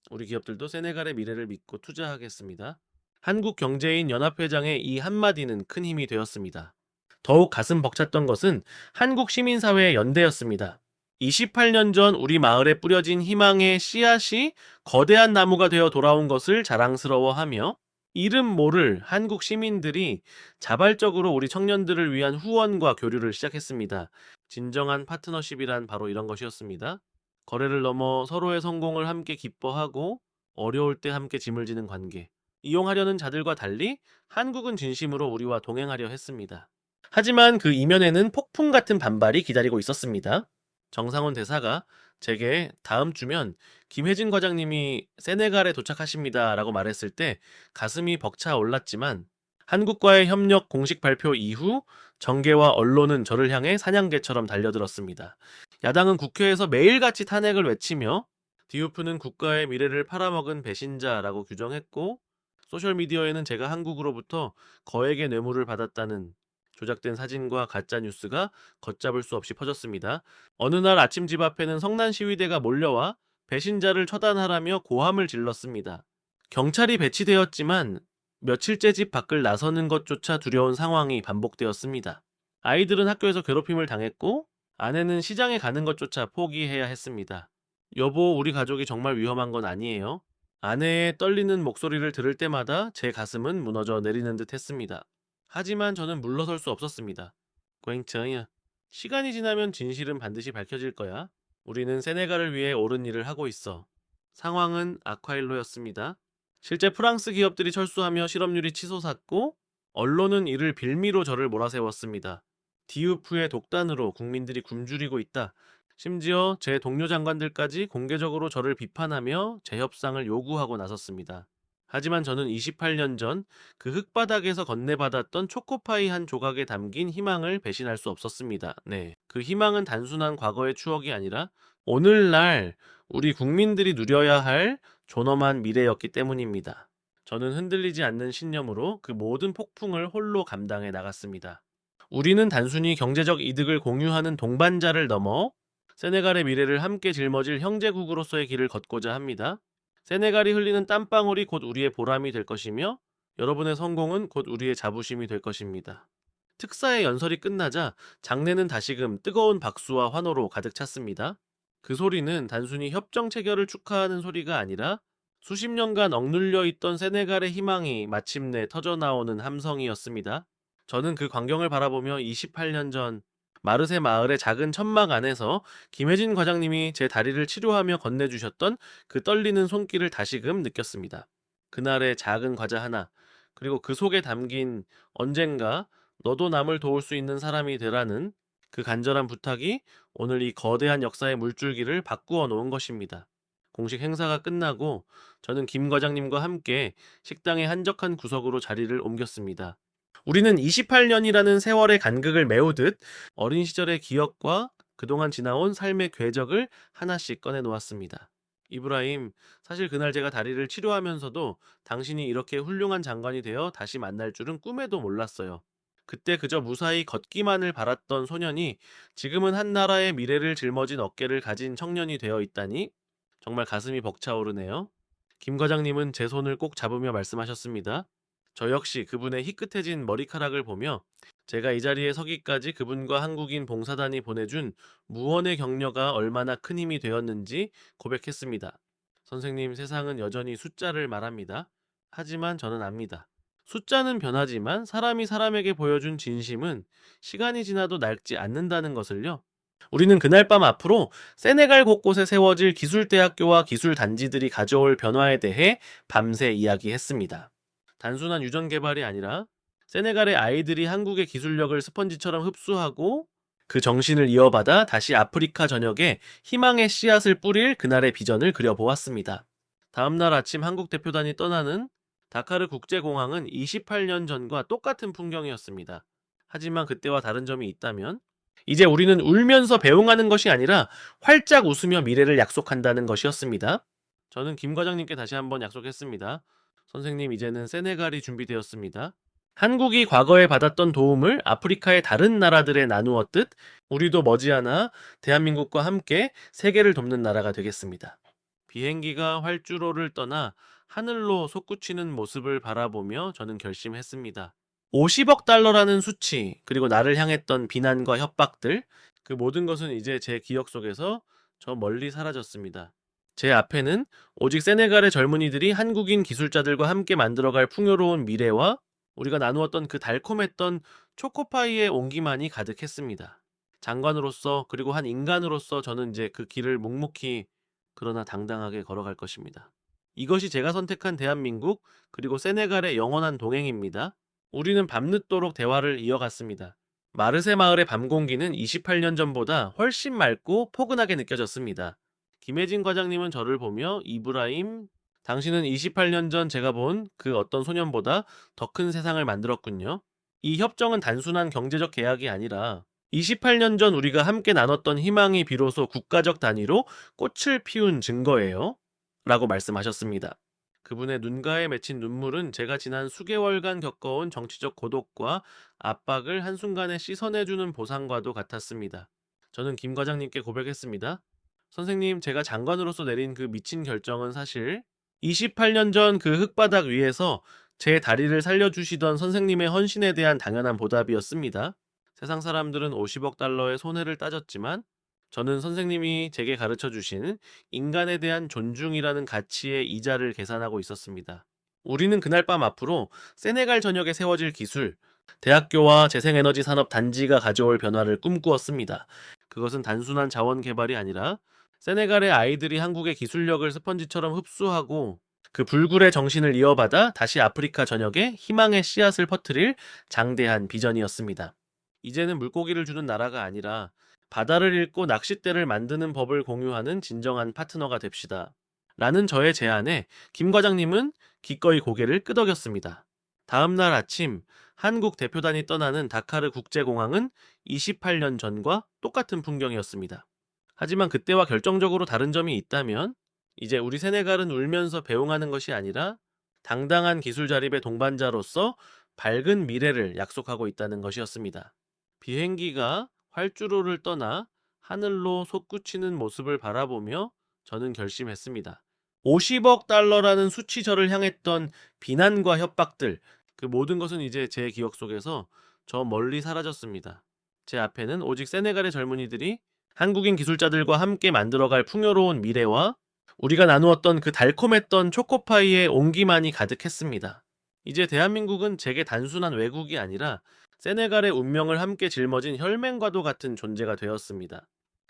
우리 기업들도 세네갈의 미래를 믿고 투자하겠습니다. 한국경제인 연합회장의 이 한마디는 큰 힘이 되었습니다. 더욱 가슴 벅찼던 것은 한국 시민사회의 연대였습니다. 28년 전 우리 마을에 뿌려진 희망의 씨앗이 거대한 나무가 되어 돌아온 것을 자랑스러워하며, 이름 모를 한국 시민들이 자발적으로 우리 청년들을 위한 후원과 교류를 시작했습니다. 진정한 파트너십이란 바로 이런 것이었습니다. 거래를 넘어 서로의 성공을 함께 기뻐하고 어려울 때 함께 짐을 지는 관계. 이용하려는 자들과 달리 한국은 진심으로 우리와 동행하려 했습니다. 하지만 그 이면에는 폭풍 같은 반발이 기다리고 있었습니다. 정상훈 대사가 제게 다음 주면 김혜진 과장님이 세네갈에 도착하십니다 라고 말했을 때 가슴이 벅차 올랐지만, 한국과의 협력 공식 발표 이후 정계와 언론은 저를 향해 사냥개처럼 달려들었습니다. 야당은 국회에서 매일같이 탄핵을 외치며 디우프는 국가의 미래를 팔아먹은 배신자라고 규정했고, 소셜미디어에는 제가 한국으로부터 거액의 뇌물을 받았다는 조작된 사진과 가짜뉴스가 걷잡을 수 없이 퍼졌습니다. 어느 날 아침 집 앞에는 성난 시위대가 몰려와 배신자를 처단하라며 고함을 질렀습니다. 경찰이 배치되었지만 며칠째 집 밖을 나서는 것조차 두려운 상황이 반복되었습니다. 아이들은 학교에서 괴롭힘을 당했고, 아내는 시장에 가는 것조차 포기해야 했습니다. 여보, 우리 가족이 정말 위험한 건 아니에요. 아내의 떨리는 목소리를 들을 때마다 제 가슴은 무너져 내리는 듯 했습니다. 하지만 저는 물러설 수 없었습니다. 꽹청이야. 시간이 지나면 진실은 반드시 밝혀질 거야. 우리는 세네갈을 위해 옳은 일을 하고 있어. 상황은 악화일로였습니다. 실제 프랑스 기업들이 철수하며 실업률이 치솟았고, 언론은 이를 빌미로 저를 몰아세웠습니다. 디우프의 독단으로 국민들이 굶주리고 있다. 심지어 제 동료 장관들까지 공개적으로 저를 비판하며 재협상을 요구하고 나섰습니다. 하지만 저는 28년 전 그 흙바닥에서 건네받았던 초코파이 한 조각에 담긴 희망을 배신할 수 없었습니다. 네, 그 희망은 단순한 과거의 추억이 아니라 오늘날 우리 국민들이 누려야 할 존엄한 미래였기 때문입니다. 저는 흔들리지 않는 신념으로 그 모든 폭풍을 홀로 감당해 나갔습니다. 우리는 단순히 경제적 이득을 공유하는 동반자를 넘어 세네갈의 미래를 함께 짊어질 형제국으로서의 길을 걷고자 합니다. 세네갈이 흘리는 땀방울이 곧 우리의 보람이 될 것이며, 여러분의 성공은 곧 우리의 자부심이 될 것입니다. 특사의 연설이 끝나자 장내는 다시금 뜨거운 박수와 환호로 가득 찼습니다. 그 소리는 단순히 협정 체결을 축하하는 소리가 아니라 수십 년간 억눌려 있던 세네갈의 희망이 마침내 터져나오는 함성이었습니다. 저는 그 광경을 바라보며 28년 전 마르세 마을의 작은 천막 안에서 김혜진 과장님이 제 다리를 치료하며 건네주셨던 그 떨리는 손길을 다시금 느꼈습니다. 그날의 작은 과자 하나, 그리고 그 속에 담긴 언젠가 너도 남을 도울 수 있는 사람이 되라는 그 간절한 부탁이 오늘 이 거대한 역사의 물줄기를 바꾸어 놓은 것입니다. 공식 행사가 끝나고 저는 김 과장님과 함께 식당의 한적한 구석으로 자리를 옮겼습니다. 우리는 28년이라는 세월의 간극을 메우듯 어린 시절의 기억과 그동안 지나온 삶의 궤적을 하나씩 꺼내 놓았습니다. 이브라임, 사실 그날 제가 다리를 치료하면서도 당신이 이렇게 훌륭한 장관이 되어 다시 만날 줄은 꿈에도 몰랐어요. 그때 그저 무사히 걷기만을 바랐던 소년이 지금은 한 나라의 미래를 짊어진 어깨를 가진 청년이 되어 있다니 정말 가슴이 벅차오르네요. 김 과장님은 제 손을 꼭 잡으며 말씀하셨습니다. 저 역시 그분의 희끗해진 머리카락을 보며 제가 이 자리에 서기까지 그분과 한국인 봉사단이 보내준 무언의 격려가 얼마나 큰 힘이 되었는지 고백했습니다. 선생님, 세상은 여전히 숫자를 말합니다. 하지만 저는 압니다. 숫자는 변하지만 사람이 사람에게 보여준 진심은 시간이 지나도 낡지 않는다는 것을요. 우리는 그날 밤 앞으로 세네갈 곳곳에 세워질 기술대학교와 기술단지들이 가져올 변화에 대해 밤새 이야기했습니다. 단순한 유전 개발이 아니라 세네갈의 아이들이 한국의 기술력을 스펀지처럼 흡수하고 그 정신을 이어받아 다시 아프리카 전역에 희망의 씨앗을 뿌릴 그날의 비전을 그려보았습니다. 다음날 아침 한국 대표단이 떠나는 다카르 국제공항은 28년 전과 똑같은 풍경이었습니다. 하지만 그때와 다른 점이 있다면 이제 우리는 울면서 배웅하는 것이 아니라 활짝 웃으며 미래를 약속한다는 것이었습니다. 저는 김 과장님께 다시 한번 약속했습니다. 선생님, 이제는 세네갈이 준비되었습니다. 한국이 과거에 받았던 도움을 아프리카의 다른 나라들에 나누었듯 우리도 머지않아 대한민국과 함께 세계를 돕는 나라가 되겠습니다. 비행기가 활주로를 떠나 하늘로 솟구치는 모습을 바라보며 저는 결심했습니다. 50억 달러라는 수치, 그리고 나를 향했던 비난과 협박들, 그 모든 것은 이제 제 기억 속에서 저 멀리 사라졌습니다. 제 앞에는 오직 세네갈의 젊은이들이 한국인 기술자들과 함께 만들어갈 풍요로운 미래와 우리가 나누었던 그 달콤했던 초코파이의 온기만이 가득했습니다. 장관으로서, 그리고 한 인간으로서 저는 이제 그 길을 묵묵히 그러나 당당하게 걸어갈 것입니다. 이것이 제가 선택한 대한민국, 그리고 세네갈의 영원한 동행입니다. 우리는 밤늦도록 대화를 이어갔습니다. 마르세 마을의 밤 공기는 28년 전보다 훨씬 맑고 포근하게 느껴졌습니다. 김혜진 과장님은 저를 보며 이브라임, 당신은 28년 전 제가 본 그 어떤 소년보다 더 큰 세상을 만들었군요. 이 협정은 단순한 경제적 계약이 아니라 28년 전 우리가 함께 나눴던 희망이 비로소 국가적 단위로 꽃을 피운 증거예요. 라고 말씀하셨습니다. 그분의 눈가에 맺힌 눈물은 제가 지난 수개월간 겪어온 정치적 고독과 압박을 한순간에 씻어내주는 보상과도 같았습니다. 저는 김 과장님께 고백했습니다. 선생님, 제가 장관으로서 내린 그 미친 결정은 사실 28년 전 그 흙바닥 위에서 제 다리를 살려주시던 선생님의 헌신에 대한 당연한 보답이었습니다. 세상 사람들은 50억 달러의 손해를 따졌지만 저는 선생님이 제게 가르쳐 주신 인간에 대한 존중이라는 가치의 이자를 계산하고 있었습니다. 우리는 그날 밤 앞으로 세네갈 전역에 세워질 기술, 대학교와 재생에너지 산업 단지가 가져올 변화를 꿈꾸었습니다. 그것은 단순한 자원 개발이 아니라 세네갈의 아이들이 한국의 기술력을 스펀지처럼 흡수하고 그 불굴의 정신을 이어받아 다시 아프리카 전역에 희망의 씨앗을 퍼뜨릴 장대한 비전이었습니다. 이제는 물고기를 주는 나라가 아니라 바다를 읽고 낚싯대를 만드는 법을 공유하는 진정한 파트너가 됩시다. 라는 저의 제안에 김 과장님은 기꺼이 고개를 끄덕였습니다. 다음 날 아침 한국 대표단이 떠나는 다카르 국제공항은 28년 전과 똑같은 풍경이었습니다. 하지만 그때와 결정적으로 다른 점이 있다면 이제 우리 세네갈은 울면서 배웅하는 것이 아니라 당당한 기술 자립의 동반자로서 밝은 미래를 약속하고 있다는 것이었습니다. 비행기가 활주로를 떠나 하늘로 솟구치는 모습을 바라보며 저는 결심했습니다. 50억 달러라는 수치 저를 향했던 비난과 협박들, 그 모든 것은 이제 제 기억 속에서 저 멀리 사라졌습니다. 제 앞에는 오직 세네갈의 젊은이들이 한국인 기술자들과 함께 만들어갈 풍요로운 미래와 우리가 나누었던 그 달콤했던 초코파이의 온기만이 가득했습니다. 이제 대한민국은 제게 단순한 외국이 아니라 세네갈의 운명을 함께 짊어진 혈맹과도 같은 존재가 되었습니다.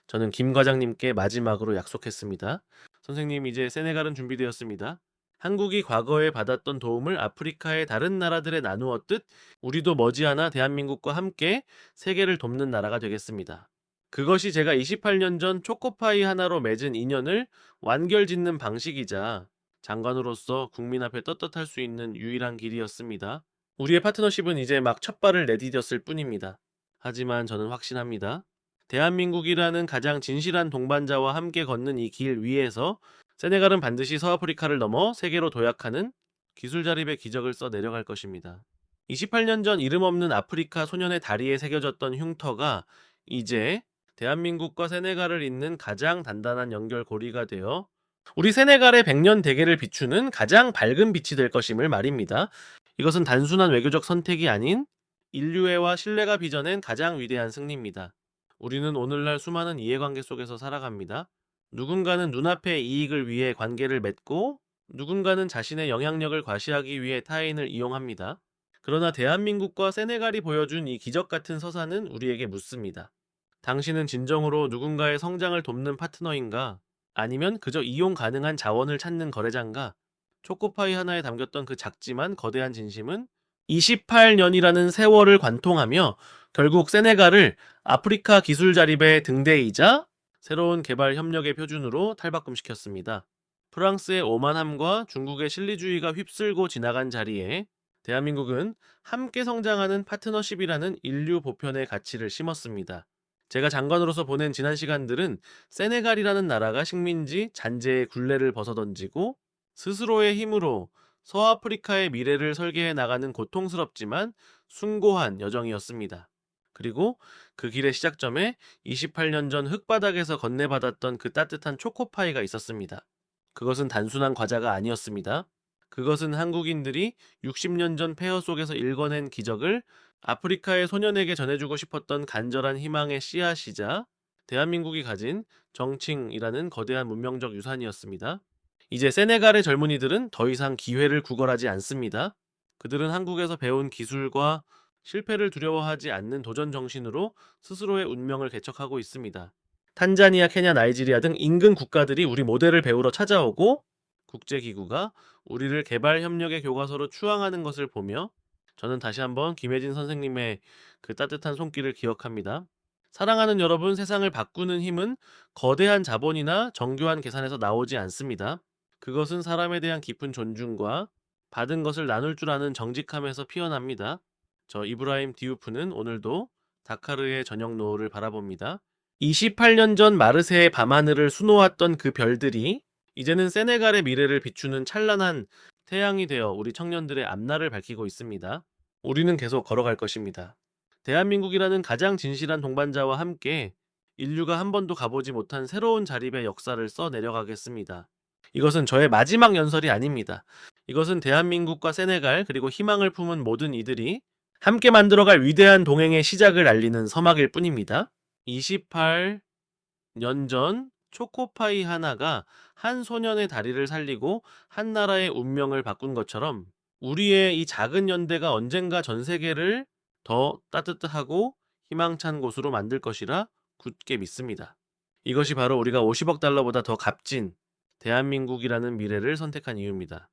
저는 김 과장님께 마지막으로 약속했습니다. 선생님, 이제 세네갈은 준비되었습니다. 한국이 과거에 받았던 도움을 아프리카의 다른 나라들에 나누었듯 우리도 머지않아 대한민국과 함께 세계를 돕는 나라가 되겠습니다. 그것이 제가 28년 전 초코파이 하나로 맺은 인연을 완결짓는 방식이자 장관으로서 국민 앞에 떳떳할 수 있는 유일한 길이었습니다. 우리의 파트너십은 이제 막 첫 발을 내디뎠을 뿐입니다. 하지만 저는 확신합니다. 대한민국이라는 가장 진실한 동반자와 함께 걷는 이 길 위에서 세네갈은 반드시 서아프리카를 넘어 세계로 도약하는 기술 자립의 기적을 써 내려갈 것입니다. 28년 전 이름 없는 아프리카 소년의 다리에 새겨졌던 흉터가 이제 대한민국과 세네갈을 잇는 가장 단단한 연결고리가 되어 우리 세네갈의 100년 대계를 비추는 가장 밝은 빛이 될 것임을 말입니다. 이것은 단순한 외교적 선택이 아닌 인류애와 신뢰가 빚어낸 가장 위대한 승리입니다. 우리는 오늘날 수많은 이해관계 속에서 살아갑니다. 누군가는 눈앞의 이익을 위해 관계를 맺고 누군가는 자신의 영향력을 과시하기 위해 타인을 이용합니다. 그러나 대한민국과 세네갈이 보여준 이 기적 같은 서사는 우리에게 묻습니다. 당신은 진정으로 누군가의 성장을 돕는 파트너인가? 아니면 그저 이용 가능한 자원을 찾는 거래장가? 초코파이 하나에 담겼던 그 작지만 거대한 진심은 28년이라는 세월을 관통하며 결국 세네갈을 아프리카 기술 자립의 등대이자 새로운 개발 협력의 표준으로 탈바꿈시켰습니다. 프랑스의 오만함과 중국의 실리주의가 휩쓸고 지나간 자리에 대한민국은 함께 성장하는 파트너십이라는 인류 보편의 가치를 심었습니다. 제가 장관으로서 보낸 지난 시간들은 세네갈이라는 나라가 식민지 잔재의 굴레를 벗어던지고 스스로의 힘으로 서아프리카의 미래를 설계해 나가는 고통스럽지만 숭고한 여정이었습니다. 그리고 그 길의 시작점에 28년 전 흙바닥에서 건네받았던 그 따뜻한 초코파이가 있었습니다. 그것은 단순한 과자가 아니었습니다. 그것은 한국인들이 60년 전 폐허 속에서 일궈낸 기적을 아프리카의 소년에게 전해주고 싶었던 간절한 희망의 씨앗이자 대한민국이 가진 정칭이라는 거대한 문명적 유산이었습니다. 이제 세네갈의 젊은이들은 더 이상 기회를 구걸하지 않습니다. 그들은 한국에서 배운 기술과 실패를 두려워하지 않는 도전 정신으로 스스로의 운명을 개척하고 있습니다. 탄자니아, 케냐, 나이지리아 등 인근 국가들이 우리 모델을 배우러 찾아오고 국제기구가 우리를 개발협력의 교과서로 추앙하는 것을 보며 저는 다시 한번 김혜진 선생님의 그 따뜻한 손길을 기억합니다. 사랑하는 여러분, 세상을 바꾸는 힘은 거대한 자본이나 정교한 계산에서 나오지 않습니다. 그것은 사람에 대한 깊은 존중과 받은 것을 나눌 줄 아는 정직함에서 피어납니다. 저 이브라임 디우프는 오늘도 다카르의 저녁 노을을 바라봅니다. 28년 전 마르세의 밤하늘을 수놓았던 그 별들이 이제는 세네갈의 미래를 비추는 찬란한 태양이 되어 우리 청년들의 앞날을 밝히고 있습니다. 우리는 계속 걸어갈 것입니다. 대한민국이라는 가장 진실한 동반자와 함께 인류가 한 번도 가보지 못한 새로운 자립의 역사를 써 내려가겠습니다. 이것은 저의 마지막 연설이 아닙니다. 이것은 대한민국과 세네갈 그리고 희망을 품은 모든 이들이 함께 만들어갈 위대한 동행의 시작을 알리는 서막일 뿐입니다. 28년 전 초코파이 하나가 한 소년의 다리를 살리고 한 나라의 운명을 바꾼 것처럼 우리의 이 작은 연대가 언젠가 전 세계를 더 따뜻하고 희망찬 곳으로 만들 것이라 굳게 믿습니다. 이것이 바로 우리가 50억 달러보다 더 값진 대한민국이라는 미래를 선택한 이유입니다.